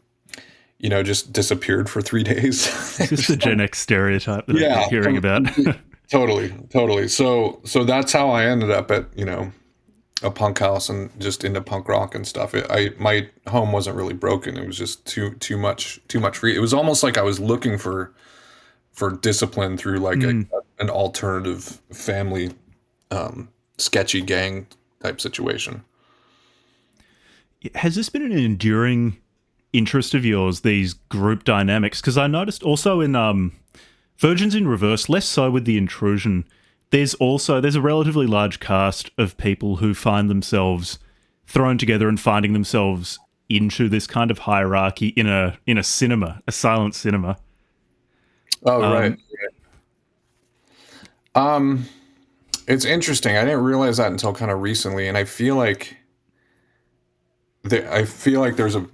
just disappeared for 3 days. It's just the Gen X stereotype that I keep hearing about. Totally. So that's how I ended up at a punk house and just into punk rock and stuff. My home wasn't really broken. It was just too much free. It was almost like I was looking for discipline through like an alternative family, sketchy gang type situation. Has this been an enduring interest of yours, these group dynamics? Because I noticed also in Virgins in Reverse, less so with The Intrusion, there's a relatively large cast of people who find themselves thrown together and finding themselves into this kind of hierarchy in a cinema, a silent cinema. Oh, right. It's interesting. I didn't realize that until kind of recently, and I feel like there's a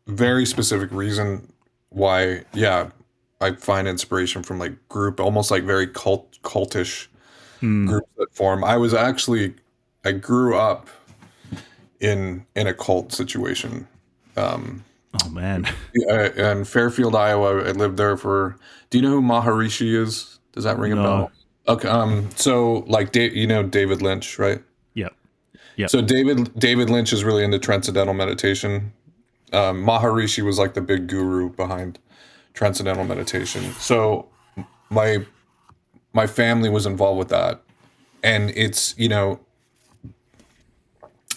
very specific reason why. Yeah, I find inspiration from like group, almost like very cultish groups that form. I grew up in a cult situation. Oh man, In Fairfield, Iowa. I lived there for. Do you know who Maharishi is? Does that ring a no, bell? Okay. So like, David Lynch, right? yep, yep. So David Lynch is really into transcendental meditation. Maharishi was like the big guru behind transcendental meditation. So my my family was involved with that, and it's it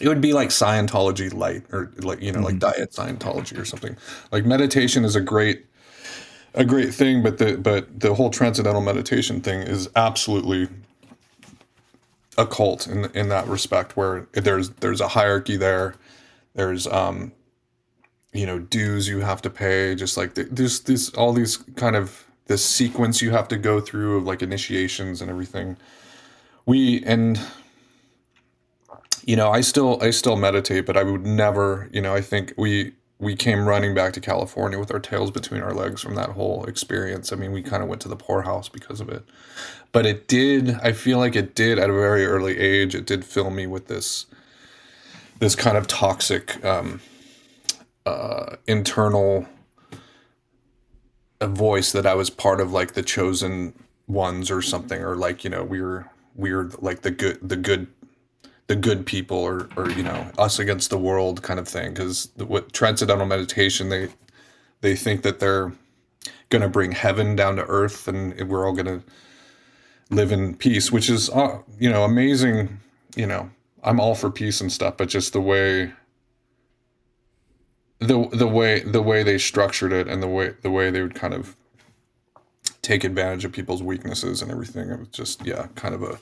would be like Scientology light, or like like diet Scientology or something. Like meditation is a great thing, but the whole transcendental meditation thing is absolutely a cult in that respect, where there's a hierarchy there. There's dues you have to pay, just like there's this all these kind of this sequence you have to go through of like initiations and everything. We and I still meditate, but I would never, I think we came running back to California with our tails between our legs from that whole experience. I mean, we kind of went to the poorhouse because of it. But I feel like it did at a very early age, it did fill me with this kind of toxic internal voice that I was part of like the chosen ones or something, or like, we were like the good people, or us against the world kind of thing. Because what transcendental meditation, they think that they're going to bring heaven down to earth, and we're all going to live in peace, which is amazing. I'm all for peace and stuff, but just the way they structured it, and the way they would kind of take advantage of people's weaknesses and everything, it was just kind of a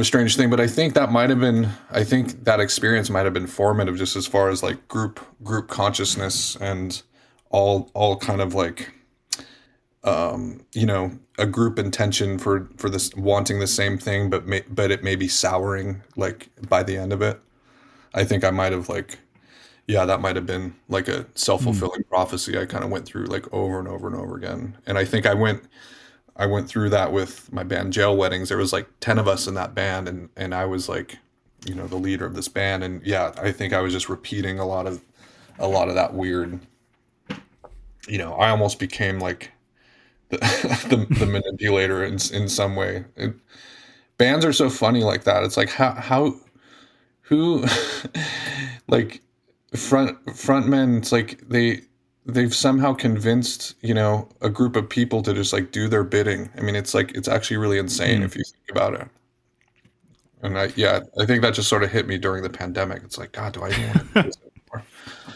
strange thing. But I think that experience might have been formative, just as far as like group consciousness, and all kind of like a group intention for this, wanting the same thing, but it may be souring like by the end of it. I think I might have like, yeah, that might have been like a self-fulfilling prophecy I kind of went through like over and over and over again. And I think I went through that with my band Jail Weddings. There was like 10 of us in that band, and I was like, the leader of this band. And yeah, I think I was just repeating a lot of that weird, I almost became like the the manipulator in some way. Bands are so funny like that. It's like who like frontmen, it's like they've somehow convinced a group of people to just like do their bidding. I mean, it's like, it's actually really insane if you think about it. And I think that just sort of hit me during the pandemic. It's like, God, do I even want to do this anymore?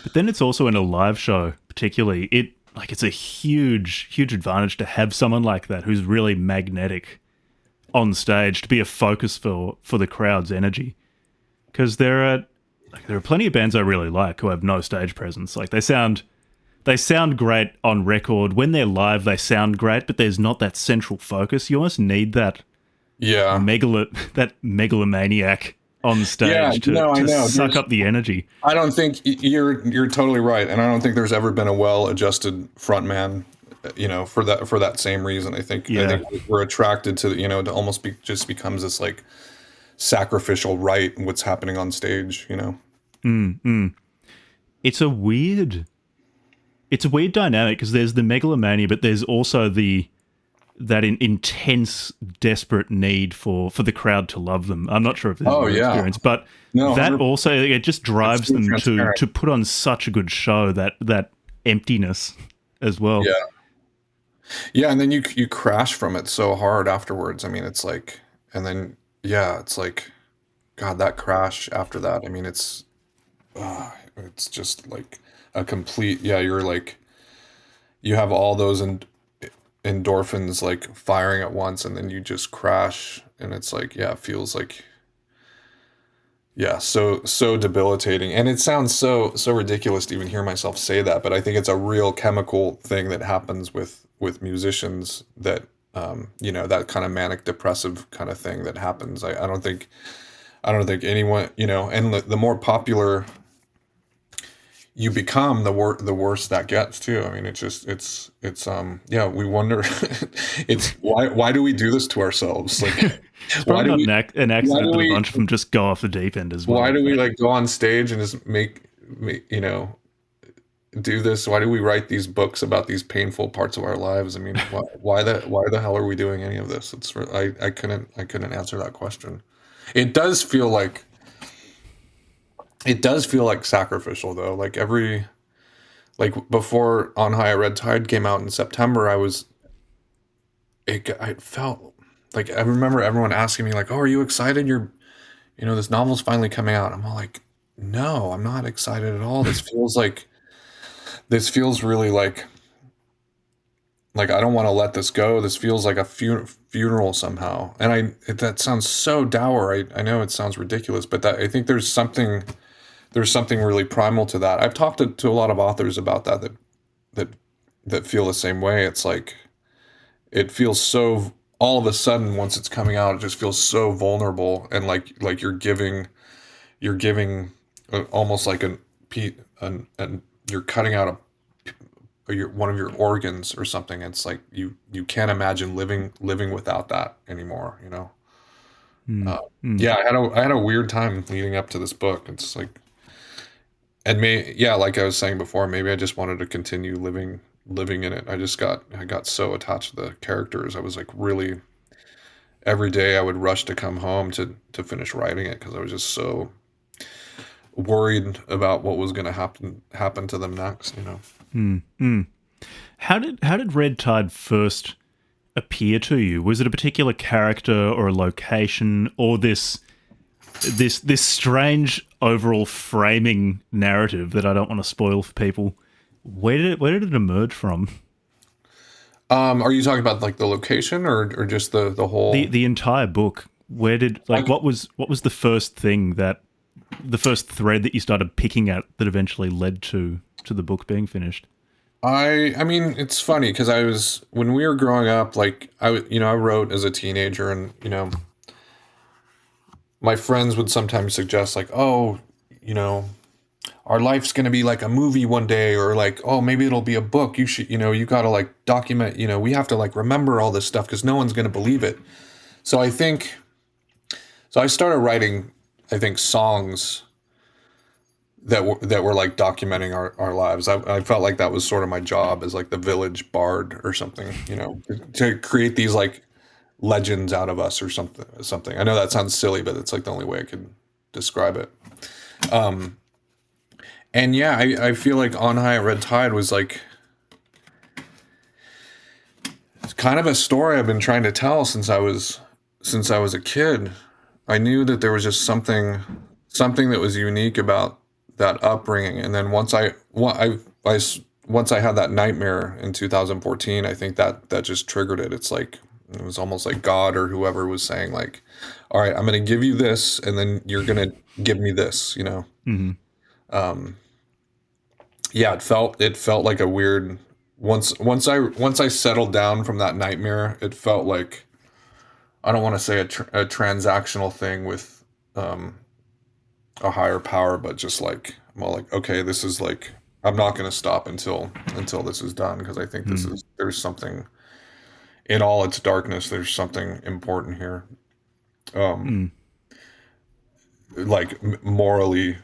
But then it's also in a live show, particularly. It's a huge advantage to have someone like that who's really magnetic on stage, to be a focus for the crowd's energy. Because there are plenty of bands I really like who have no stage presence. Like they sound great on record. When they're live, they sound great, but there's not that central focus. You almost need that Yeah. that megalomaniac on stage I know. suck up the energy. I don't think you're totally right, and I don't think there's ever been a well-adjusted frontman, for that same reason. I think we're attracted to to almost just becomes this like sacrificial rite in what's happening on stage. It's a weird dynamic, because there's the megalomania, but there's also the that intense, desperate need for the crowd to love them. I'm not sure if this is Oh your yeah. experience, but No, that 100%. also, it just It's drives so them transparent. to put on such a good show, that emptiness as well. Yeah. Yeah, and then you crash from it so hard afterwards. I mean, it's like, and then yeah, it's like, God, that crash after that. I mean, it's just like a complete. Yeah, you're like, you have all those endorphins like firing at once, and then you just crash, and it's like, yeah, it feels like, yeah, so debilitating. And it sounds so ridiculous to even hear myself say that, but I think it's a real chemical thing that happens with musicians, that that kind of manic depressive kind of thing that happens. I don't think anyone, and the more popular you become, the worse that gets too. I mean, yeah, we wonder. It's why do we do this to ourselves? Like, It's why probably do not we an why accident do that a we bunch of them just go off the deep end as why well. do we But like go on stage and just make do this? Why do we write these books about these painful parts of our lives? I mean, why the hell are we doing any of this? I couldn't answer that question. It does feel like sacrificial though. Like before On High at Red Tide came out in September, I felt like, I remember everyone asking me like, "Oh, are you excited? This novel's finally coming out." I'm all like, "No, I'm not excited at all. This feels really like I don't want to let this go. This feels like a funeral somehow." And that sounds so dour. I know it sounds ridiculous, but I think there's something really primal to that. I've talked to a lot of authors about that that feel the same way. It's like, it feels so, all of a sudden once it's coming out, it just feels so vulnerable, and like you're giving almost like an you're cutting out one of your organs or something. It's like you can't imagine living without that anymore. mm, Uh, mm. yeah, I had a weird time leading up to this book. It's like, and yeah, like I was saying before, maybe I just wanted to continue living in it. I got so attached to the characters. I was like, really, every day I would rush to come home to finish writing it, because I was just so worried about what was going to happen to them next. Mm, mm. How did Red Tide first appear to you? Was it a particular character or a location, or this strange overall framing narrative that I don't want to spoil for people? Where did it emerge from? Are you talking about like the location, or just the The whole? the entire book. Where did like Like, what was the first thread that you started picking at that eventually led to the book being finished? I mean, it's funny because when we were growing up, like I wrote as a teenager, and my friends would sometimes suggest like, oh, you know, our life's going to be like a movie one day, or like, oh, maybe it'll be a book. You got to like document, we have to like remember all this stuff because no one's going to believe it. So I started writing, I think, songs that were like documenting our lives. I felt like that was sort of my job as like the village bard or something, to create these like legends out of us or something. I know that sounds silly, but it's like the only way I could describe it. Um, and yeah, I feel like On High at Red Tide was like, it's kind of a story I've been trying to tell since I was a kid. I knew that there was just something that was unique about that upbringing, and then once I had that nightmare in 2014, I think that just triggered it. It was almost like God or whoever was saying like, "All right, I'm going to give you this, and then you're going to give me this." Hmm. Um, yeah, it felt like a weird, once I settled down from that nightmare, it felt like, I don't want to say a transactional thing with um, a higher power, but just like, well, like, okay, this is like, I'm not going to stop until this is done, because I think Mm, there's something in all its darkness. There's something important here, um, mm, like morally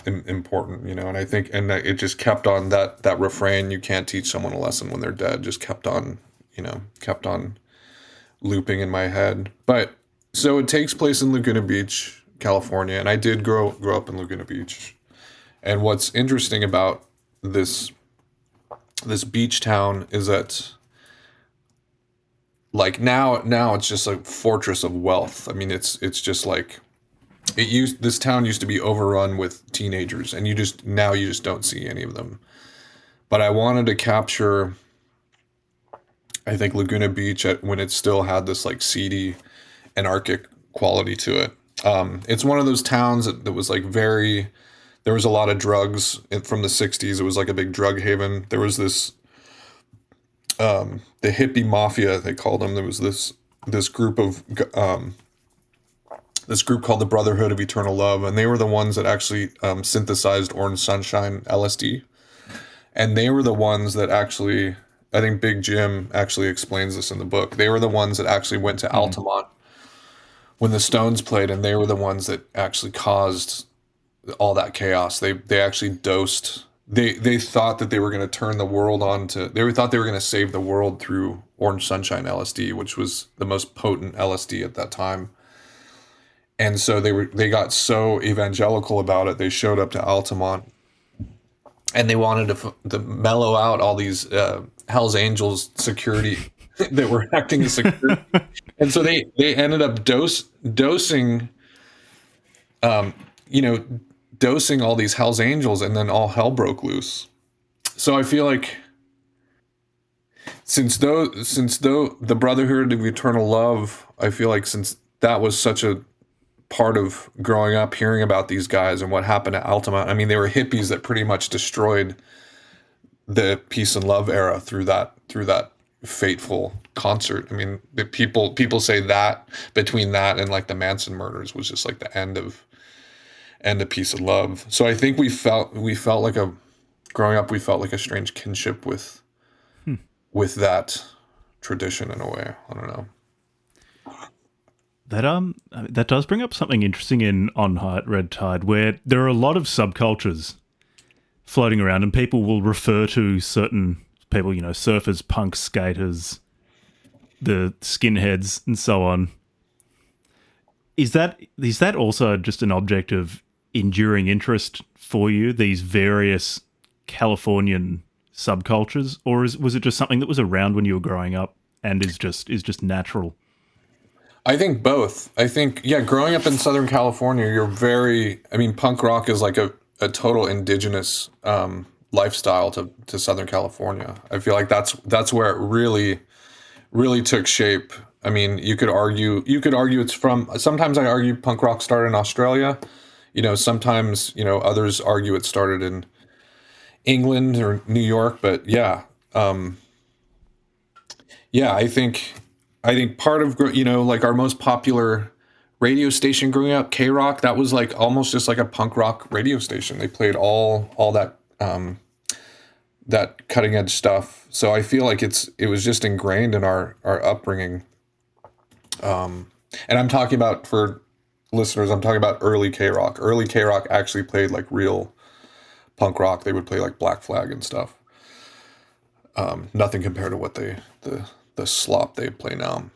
important, and I think, and that it just kept on, that refrain, "You can't teach someone a lesson when they're dead," just kept on kept on looping in my head. But so it takes place in Laguna Beach, California, and I did grow up in Laguna Beach. And what's interesting about this beach town is that, like, now it's just a fortress of wealth. I mean, it's just like this town used to be overrun with teenagers, and you just don't see any of them. But I wanted to capture, I think, Laguna Beach when it still had this like seedy, anarchic quality to it. It's one of those towns that was like there was a lot of drugs from the 60s. It was like a big drug haven. There was the hippie mafia, they called them. There was this group called the Brotherhood of Eternal Love, and they were the ones that actually synthesized Orange Sunshine LSD. And they were the ones that actually, I think Big Jim actually explains this in the book. They were the ones that actually went to Altamont when the Stones played, and they were the ones that actually caused all that chaos. They actually dosed. They thought that they were going to turn the world on to. They thought they were going to save the world through Orange Sunshine LSD, which was the most potent LSD at that time. And so they got so evangelical about it. They showed up to Altamont, and they wanted to mellow out all these Hell's Angels security that were acting as security. And so they ended up dosing dosing all these Hell's Angels, and then all hell broke loose. So I feel like since the Brotherhood of Eternal Love, I feel like since that was such a part of growing up, hearing about these guys and what happened at Altamont. I mean, they were hippies that pretty much destroyed the peace and love era through that fateful concert. I mean, the people say that between that and like the Manson murders was just like the end of peace and love. So I think we felt like growing up, we felt like a strange kinship with that tradition in a way. I don't know. That does bring up something interesting on High Red Tide, where there are a lot of subcultures floating around, and people will refer to certain people, surfers, punks, skaters, the skinheads, and so on. Is that also just an object of enduring interest for you, these various Californian subcultures, or was it just something that was around when you were growing up and is just natural? I think both. I think, growing up in Southern California, punk rock is like a total indigenous lifestyle to Southern California. I feel like that's where it really, really took shape. I mean, you could argue it's from, sometimes I argue punk rock started in Australia. Sometimes, others argue it started in England or New York, but I think part of, like our most popular radio station growing up, K-Rock, that was like almost just like a punk rock radio station. They played all that that cutting edge stuff. So I feel like it was just ingrained in our upbringing. And I'm talking about, for listeners, I'm talking about early K-Rock. Early K-Rock actually played like real punk rock. They would play like Black Flag and stuff. Nothing compared to what the slop they play now.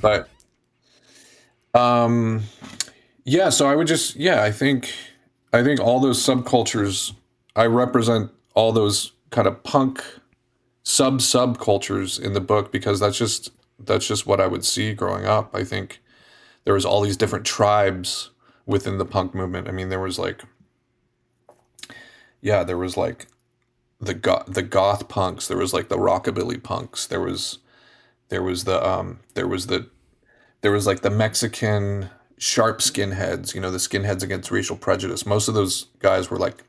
But so I would just I think all those subcultures, I represent all those kind of punk subcultures in the book, because that's just what I would see growing up. I think there was all these different tribes within the punk movement. I mean, there was like the goth punks, there was like the rockabilly punks, there was like the Mexican sharp skinheads, the skinheads against racial prejudice. Most of those guys were like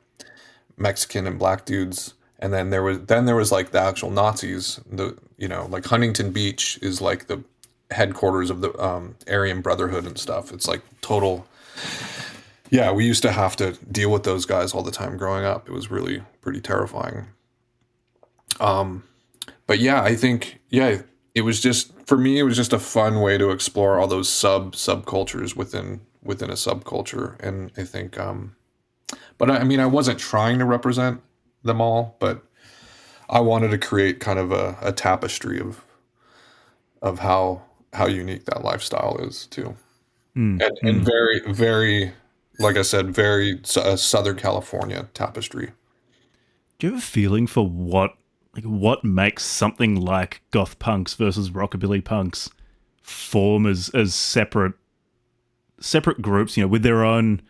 Mexican and black dudes. And then there was like the actual Nazis. Like Huntington Beach is like the headquarters of the Aryan Brotherhood and stuff. It's like total. Yeah, we used to have to deal with those guys all the time growing up. It was really pretty terrifying. But I think it was just, for me, it was just a fun way to explore all those subcultures within a subculture. And I think, but I wasn't trying to represent them all, but I wanted to create kind of a tapestry of how unique that lifestyle is too. Mm, And mm. very, very, like I said, very Southern California tapestry. Do you have a feeling for what makes something like goth punks versus rockabilly punks form as separate groups, with their own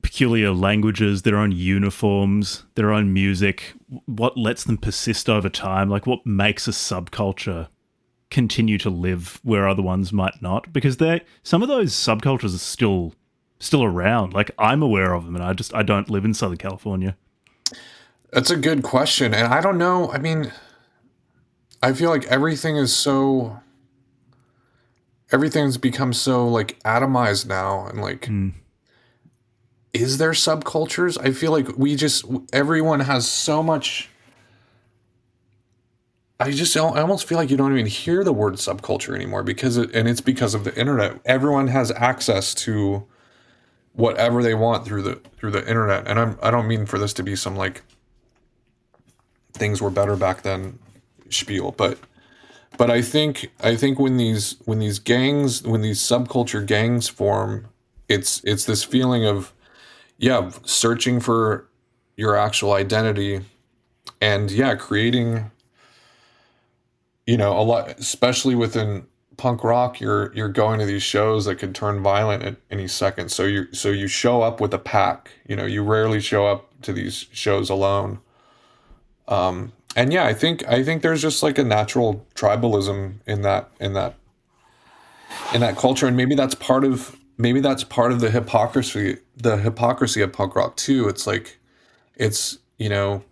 peculiar languages, their own uniforms, their own music? What lets them persist over time? Like, what makes a subculture continue to live where other ones might not? Because some of those subcultures are still around. Like, I'm aware of them, and I don't live in Southern California. That's a good question. And I don't know. I mean, I feel like everything's become so like atomized now. And like, Mm. is there subcultures? I feel like everyone has so much. I almost feel like you don't even hear the word subculture anymore and it's because of the internet. Everyone has access to whatever they want through the internet. And I don't mean for this to be some like things were better back then spiel, but I think when these subculture gangs form, it's this feeling of, yeah, searching for your actual identity, and yeah, creating, a lot, especially within punk rock. You're going to these shows that could turn violent at any second. So you show up with a pack. You rarely show up to these shows alone. And yeah, I think there's just like a natural tribalism in that culture, and maybe that's part of the hypocrisy of punk rock too. It's like,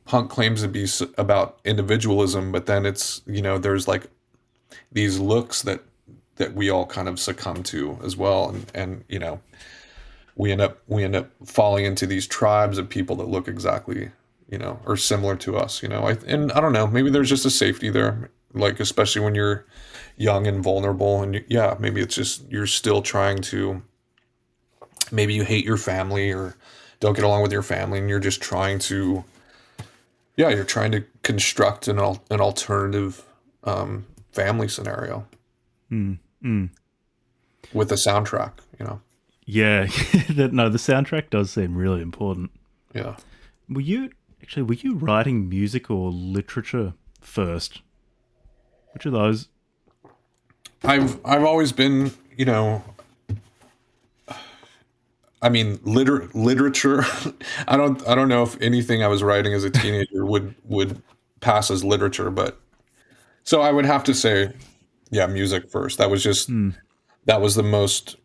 punk claims to be about individualism, but then there's like these looks that we all kind of succumb to as well, and we end up falling into these tribes of people that look exactly, or similar to us. And I don't know, maybe there's just a safety there, like especially when you're young and vulnerable, and yeah, maybe it's just you're still trying to, maybe you hate your family or don't get along with your family, and you're just trying to, yeah, you're trying to construct an alternative family scenario Mm. Mm. with a soundtrack. Yeah, no, the soundtrack does seem really important. Yeah. Were you writing music or literature first? Which of those? I've always been, I mean, literature. I don't know if anything I was writing as a teenager would pass as literature, but so I would have to say, yeah, music first. Hmm. That was the most.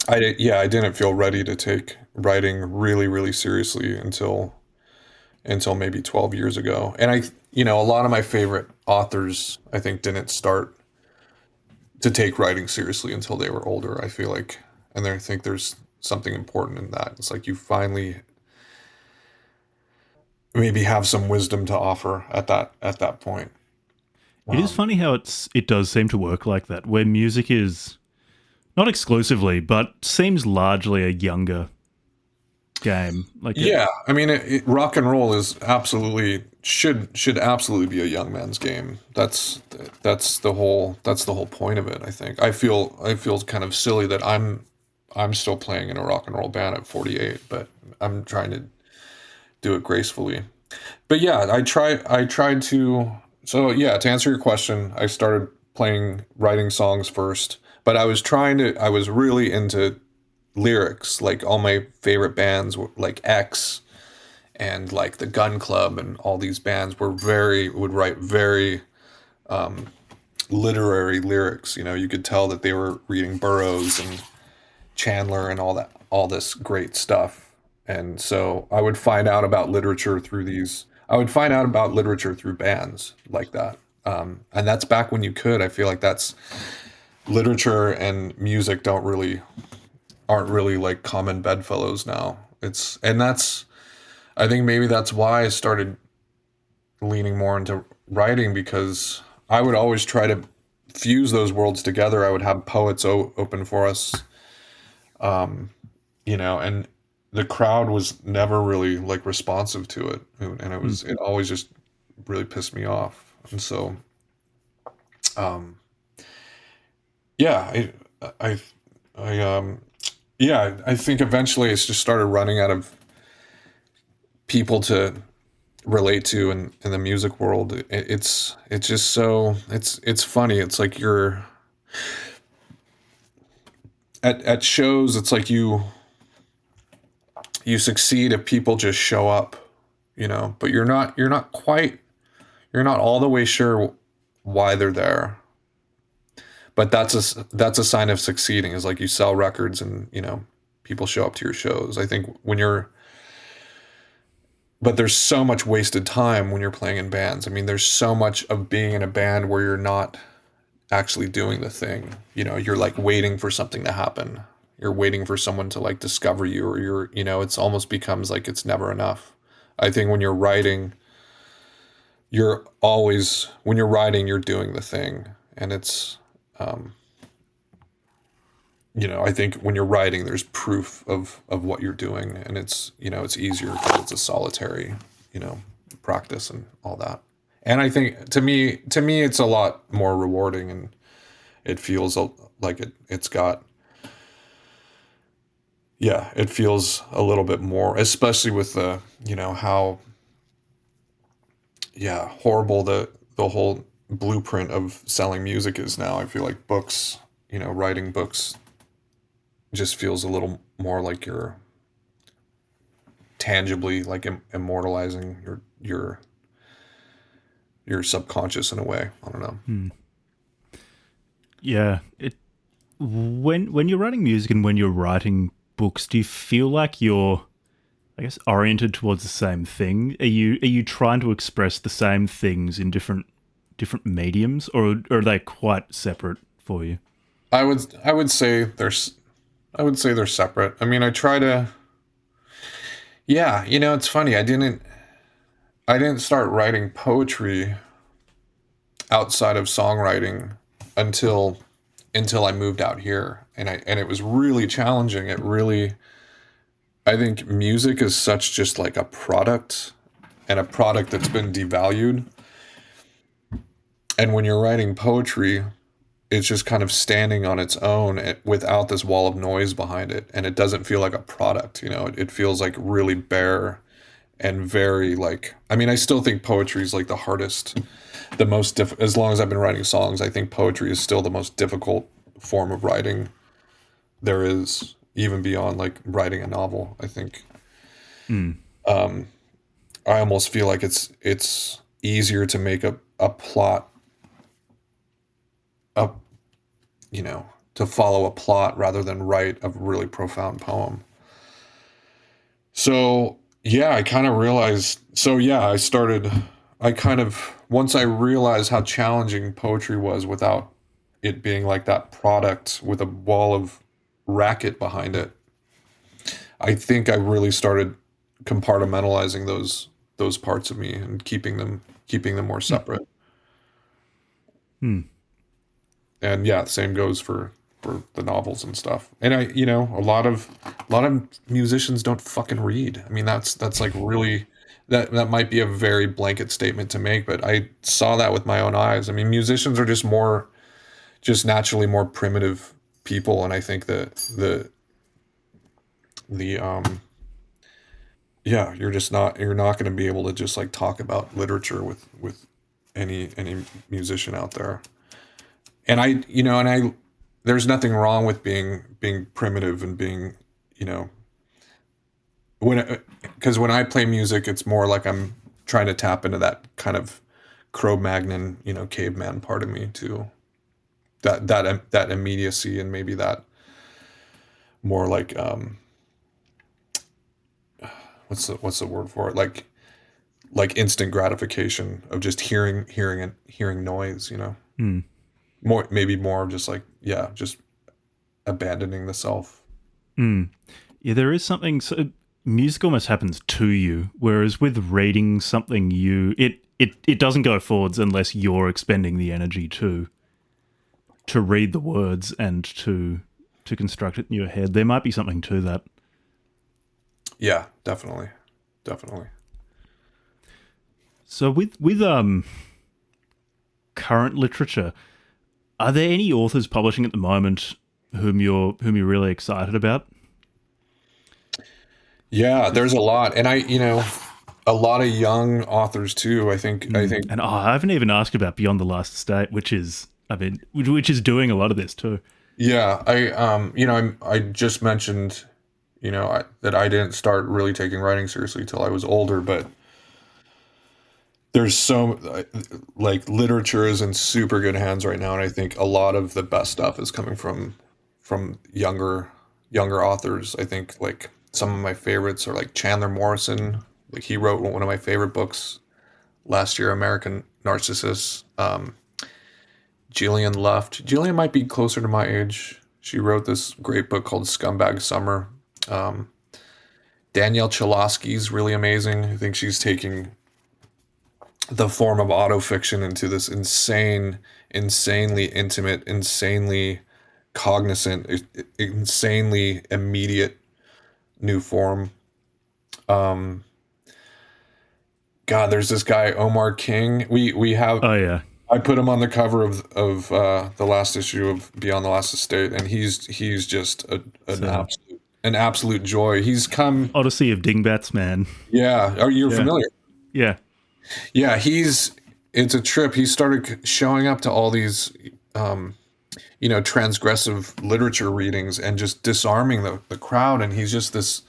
I didn't feel ready to take writing really, really seriously until maybe 12 years ago. And a lot of my favorite authors, I think, didn't start to take writing seriously until they were older, I feel like. And I think there's something important in that. It's like you finally maybe have some wisdom to offer at that point. It is funny how it does seem to work like that, where music is not exclusively, but seems largely a younger game. Yeah, I mean, rock and roll is absolutely should absolutely be a young man's game. That's the whole point of it. I think I feel kind of silly that I'm still playing in a rock and roll band at 48, but I'm trying to do it gracefully. But yeah, I tried to. So yeah, to answer your question, I started writing songs first, but I was really into lyrics. Like all my favorite bands were like X and like the Gun Club, and all these bands would write very literary lyrics. You could tell that they were reading Burroughs and Chandler and all this great stuff. And so I would find out about literature through bands like that. And that's back when you could. I feel like that's literature and music aren't really like common bedfellows now. I think maybe that's why I started leaning more into writing, because I would always try to fuse those worlds together. I would have poets open for us, and the crowd was never really like responsive to it, and it Hmm. always just really pissed me off. And so um, yeah, I, I, yeah, I think eventually it's just started running out of people to relate to in the music world. It's just so it's funny. It's like you're at shows. It's like you succeed if people just show up, but you're not all the way sure why they're there. But that's a sign of succeeding, is like you sell records and people show up to your shows. I think but there's so much wasted time when you're playing in bands. I mean, there's so much of being in a band where you're not actually doing the thing. You're like waiting for something to happen. You're waiting for someone to like discover you, or it's almost becomes like it's never enough. I think when you're writing, you're doing the thing. And it's, um, I think when you're writing, there's proof of what you're doing, and it's easier because it's a solitary, you know, practice and all that. And I think to me, it's a lot more rewarding, and it feels like it's got, yeah, it feels a little bit more, especially with the, how, yeah, horrible the whole blueprint of selling music is now. I feel like books, writing books just feels a little more like you're tangibly like immortalizing your subconscious in a way. I don't know. Yeah. When you're writing music and when you're writing books, do you feel like you're, I guess, oriented towards the same thing? Are you trying to express the same things in different mediums, or are they quite separate for you? I would say they're separate. I mean, I try to. Yeah, it's funny. I didn't start writing poetry outside of songwriting until I moved out here, and it was really challenging. I think music is such just like a product, and a product that's been devalued. And when you're writing poetry, it's just kind of standing on its own, without this wall of noise behind it, and it doesn't feel like a product. It feels like really bare and very like, I mean, I still think poetry is like the hardest, the most as long as I've been writing songs, I think poetry is still the most difficult form of writing there is, even beyond like writing a novel. I think Mm. I almost feel like it's easier to make a plot up, to follow a plot rather than write a really profound poem. So yeah, I kind of realized. So yeah, I kind of, once I realized how challenging poetry was without it being like that product with a wall of racket behind it, I think I really started compartmentalizing those parts of me and keeping them more separate. Mm. And yeah, same goes for the novels and stuff. And a lot of musicians don't fucking read. I mean, that's like really, that might be a very blanket statement to make, but I saw that with my own eyes. I mean, musicians are just naturally more primitive people, and I think that the yeah, you're not going to be able to just like talk about literature with any musician out there. And there's nothing wrong with being primitive and being, you know, because when I play music, it's more like I'm trying to tap into that kind of Cro-Magnon, caveman part of me too. That immediacy, and maybe that more like, what's the word for it? Like instant gratification of just hearing noise. Mm. Maybe more of just like, yeah, just abandoning the self. Mm. Yeah, there is something. So music almost happens to you, whereas with reading something, it doesn't go forwards unless you're expending the energy to read the words and to construct it in your head. There might be something to that. Yeah, definitely, definitely. So with current literature, Are there any authors publishing at the moment whom you're really excited about? Yeah, there's a lot, and a lot of young authors too. I think And I haven't even asked about Beyond the Last Estate, which is doing a lot of this too. yeah, I just mentioned, that I didn't start really taking writing seriously till I was older, but there's like literature is in super good hands right now, and I think a lot of the best stuff is coming from younger authors. I think like some of my favorites are like Chandler Morrison. Like he wrote one of my favorite books last year, American Narcissus. Jillian left. Jillian might be closer to my age. She wrote this great book called Scumbag Summer. Um, Danielle Chilosky's really amazing. I think she's taking the form of autofiction into this insanely intimate, insanely cognizant, insanely immediate new form. Um, God, there's this guy Omar King. We have Oh yeah, I put him on the cover of the last issue of Beyond the Last Estate, and he's just so an absolute joy. He's come, Odyssey of Dingbats, man. yeah. Are you Yeah, familiar? yeah. Yeah, it's a trip. He started showing up to all these, transgressive literature readings and just disarming the crowd. And he's just this,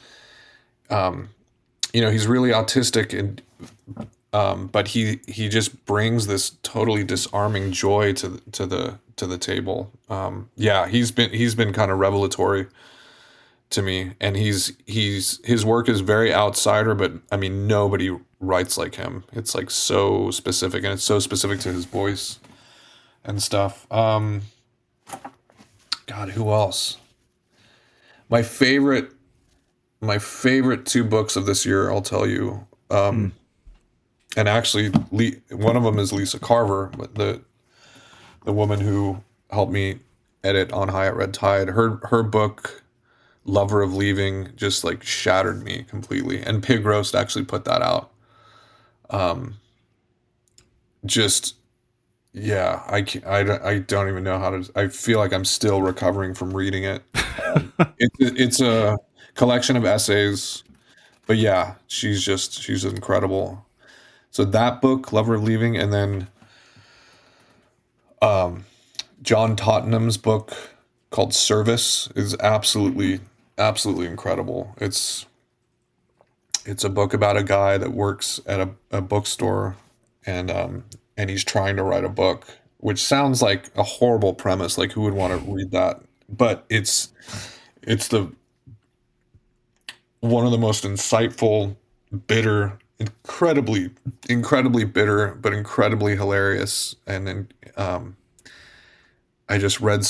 he's really autistic and, but he just brings this totally disarming joy to the table. Yeah, he's been kind of revelatory to me, and his work is very outsider, but I mean nobody writes like him. It's like so specific, and it's so specific to his voice and stuff. God, who else? My favorite my favorite two books of this year, I'll tell you. And actually, one of them is Lisa Carver, but the woman who helped me edit On High at Red Tide. Her book, Lover of Leaving, just like shattered me completely. And Pig Roast actually put that out. Just yeah, I don't even know how to. I feel like I'm still recovering from reading it. It's a collection of essays, but yeah, she's incredible. So that book, Lover of Leaving, and then John Tottenham's book called Service is absolutely incredible. It's a book about a guy that works at a bookstore, and he's trying to write a book, which sounds like a horrible premise. Like who would want to read that? But it's the one of the most insightful, bitter, incredibly bitter, but incredibly hilarious. And then I just read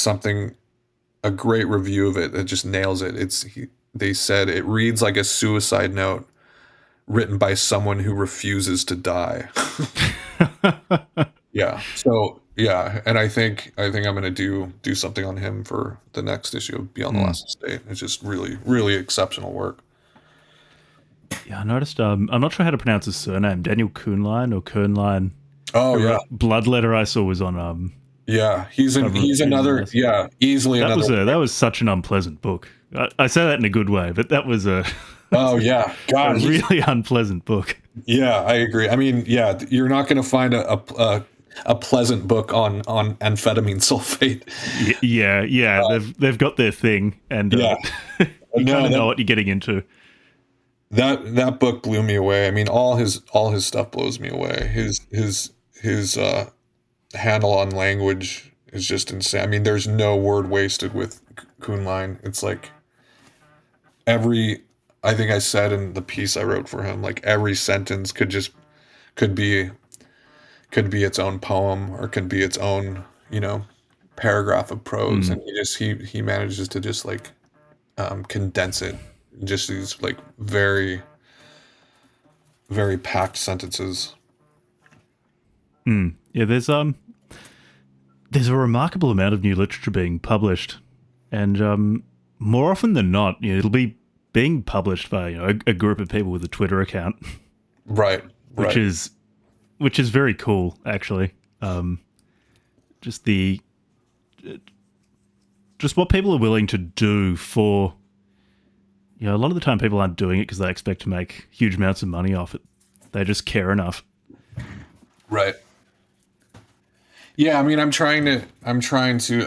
a great review of it that just nails it. They said it reads like a suicide note written by someone who refuses to die. Yeah. So yeah, and I think I'm gonna do something on him for the next issue of Beyond the Last Estate. It's just really exceptional work. Yeah, I noticed. I'm not sure how to pronounce his surname. Daniel Kuhnlein or Kernlein. Oh yeah, Bloodletter I saw was on. yeah. He's another, yeah, easily That another. that was such an unpleasant book. I say that in a good way, but that was a Oh yeah, God, really unpleasant book. yeah, I agree. I mean, yeah, you're not going to find a pleasant book on amphetamine sulfate. Yeah. They've got their thing, and Yeah, you no, kind of know what you're getting into. that book blew me away. I mean, all his stuff blows me away. His handle on language is just insane. I mean, there's no word wasted with Kuhnlein. It's like every, I think I said in the piece I wrote for him, like every sentence could be its own poem or could be its own, paragraph of prose, and he manages to just like condense it in just these like very very packed sentences. Yeah, there's a remarkable amount of new literature being published, and more often than not, it'll be being published by a group of people with a Twitter account, Right, which right. is very cool, actually. Just the just what people are willing to do for, a lot of the time people aren't doing it because they expect to make huge amounts of money off it. They just care enough. Right. Yeah, I mean, I'm trying to,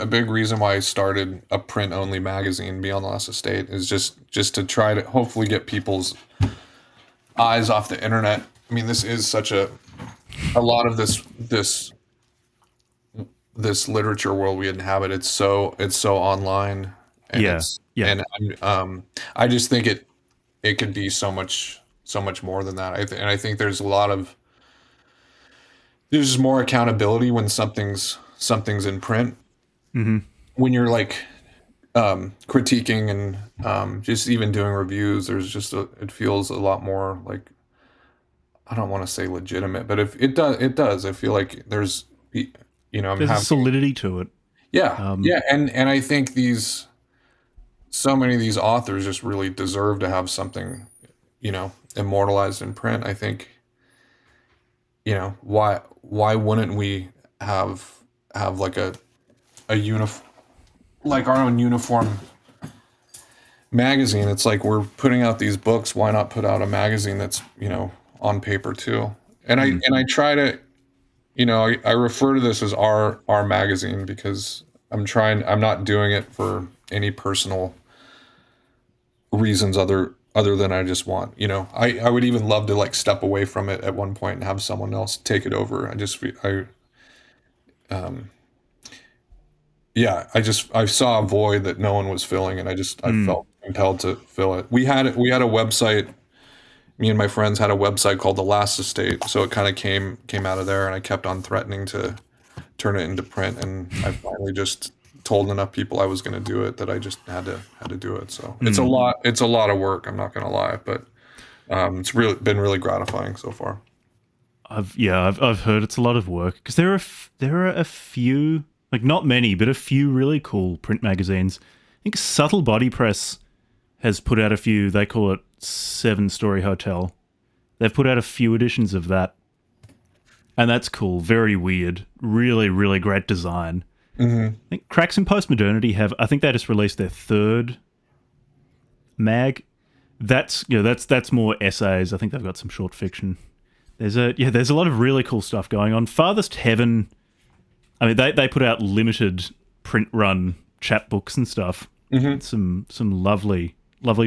a big reason why I started a print only magazine, Beyond the Last Estate, is just to try to hopefully get people's eyes off the internet. I mean, this is such a lot of this literature world we inhabit. It's so online, and Yeah. I just think it could be so much more than that. And I think there's there's more accountability when something's in print. Mm-hmm. When you're like critiquing and just even doing reviews, there's just it feels a lot more like, I don't want to say legitimate, but if it does. I feel like there's I'm There's a solidity to it. Yeah, and I think so many of these authors just really deserve to have something, immortalized in print. I think, why wouldn't we have like a like our own uniform magazine? It's like, we're putting out these books, why not put out a magazine that's, on paper too? And I try to, I refer to this as our magazine, because I'm not doing it for any personal reasons other than I just want, I would even love to like step away from it at one point and have someone else take it over. I saw a void that no one was filling, and I felt compelled to fill it. We had a website. Me and my friends had a website called The Last Estate, so it kind of came out of there, and I kept on threatening to turn it into print, and I finally just told enough people I was going to do it that I just had to do it. So it's a lot of work, I'm not going to lie, but it's been really gratifying so far. I've heard it's a lot of work, because there are a few, like not many, but a few really cool print magazines. I think Subtle Body Press has put out a few. They call it 7-Story Hotel. They've put out a few editions of that, and that's cool. Very weird. Really, really great design. Mm-hmm. I think Cracks in Postmodernity I think they just released their 3rd mag. That's more essays. I think they've got some short fiction. There's a lot of really cool stuff going on. Farthest Heaven, I mean, they put out limited print run chapbooks and stuff. Mm-hmm. Some lovely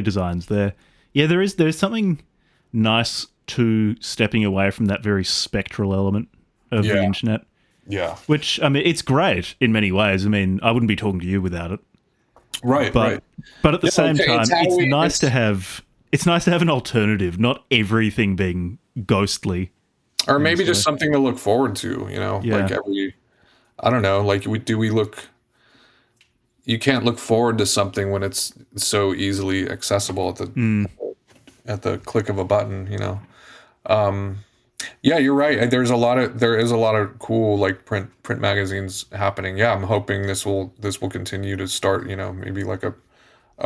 designs there. Yeah, there's something nice to stepping away from that very spectral element of the internet. Yeah. Which, I mean, it's great in many ways. I mean, I wouldn't be talking to you without it. Right. But at the same time, it's nice to have an alternative, not everything being ghostly. Or maybe just something to look forward to, like I don't know, like you can't look forward to something when it's so easily accessible at the click of a button, Yeah, you're right. There is a lot of cool like print magazines happening. Yeah, I'm hoping this will continue to start, maybe like a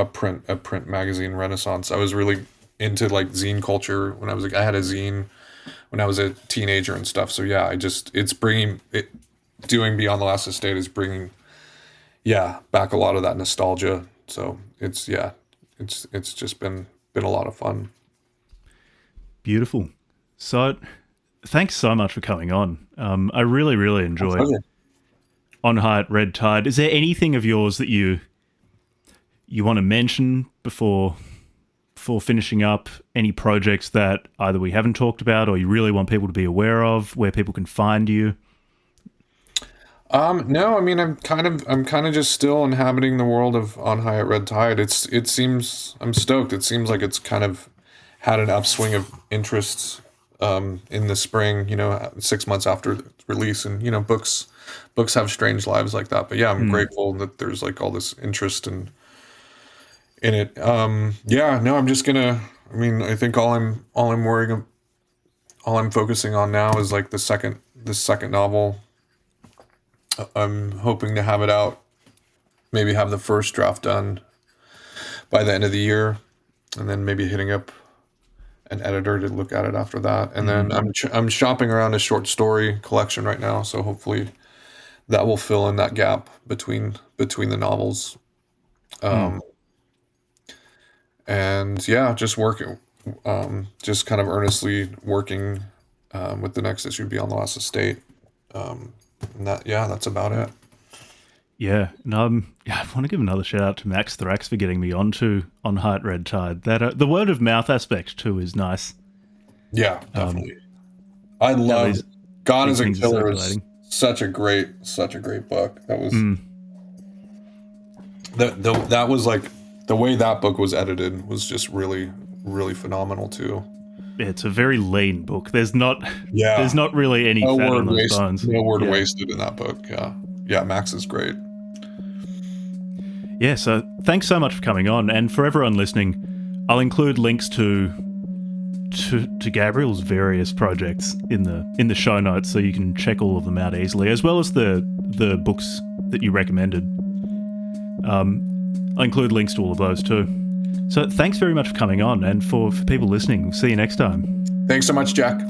print magazine renaissance. I was really into like zine culture when I had a zine when I was a teenager and stuff. So yeah, doing Beyond the Last Estate is bringing back a lot of that nostalgia. So it's just been a lot of fun. Beautiful. So thanks so much for coming on. I really, really enjoyed On High at Red Tide. Is there anything of yours that you want to mention before finishing up? Any projects that either we haven't talked about or you really want people to be aware of, where people can find you? No, I mean, I'm kind of just still inhabiting the world of On High at Red Tide. I'm stoked. It seems like it's kind of had an upswing of interests in the spring, 6 months after release, and books have strange lives like that. But yeah, I'm grateful that there's like all this interest in it. I'm just gonna. I mean, I think all I'm focusing on now is like the second novel. I'm hoping to have it out, maybe have the first draft done by the end of the year, and then maybe hitting up an editor to look at it after that. And then I'm shopping around a short story collection right now, so hopefully that will fill in that gap between the novels. And yeah, just working, just kind of earnestly working with the next issue, Beyond the Last Estate. And that's about it. Yeah, and yeah, I want to give another shout out to Max Thrax for getting me onto On Heart Red Tide. That the word of mouth aspect too is nice. Yeah, definitely. I love God these is a things are Killer is circulating. such a great book. That was that was like the way that book was edited was just really, really phenomenal too. Yeah, it's a very lean book. There's not Yeah. really any No fat word on those waste, bones. no word Yeah. wasted in that book. Yeah. Yeah, Max is great. Yeah, so thanks so much for coming on, and for everyone listening, I'll include links to Gabriel's various projects in the show notes, so you can check all of them out easily, as well as the books that you recommended. I'll include links to all of those too. So thanks very much for coming on, and for people listening, see you next time. Thanks so much, Jack.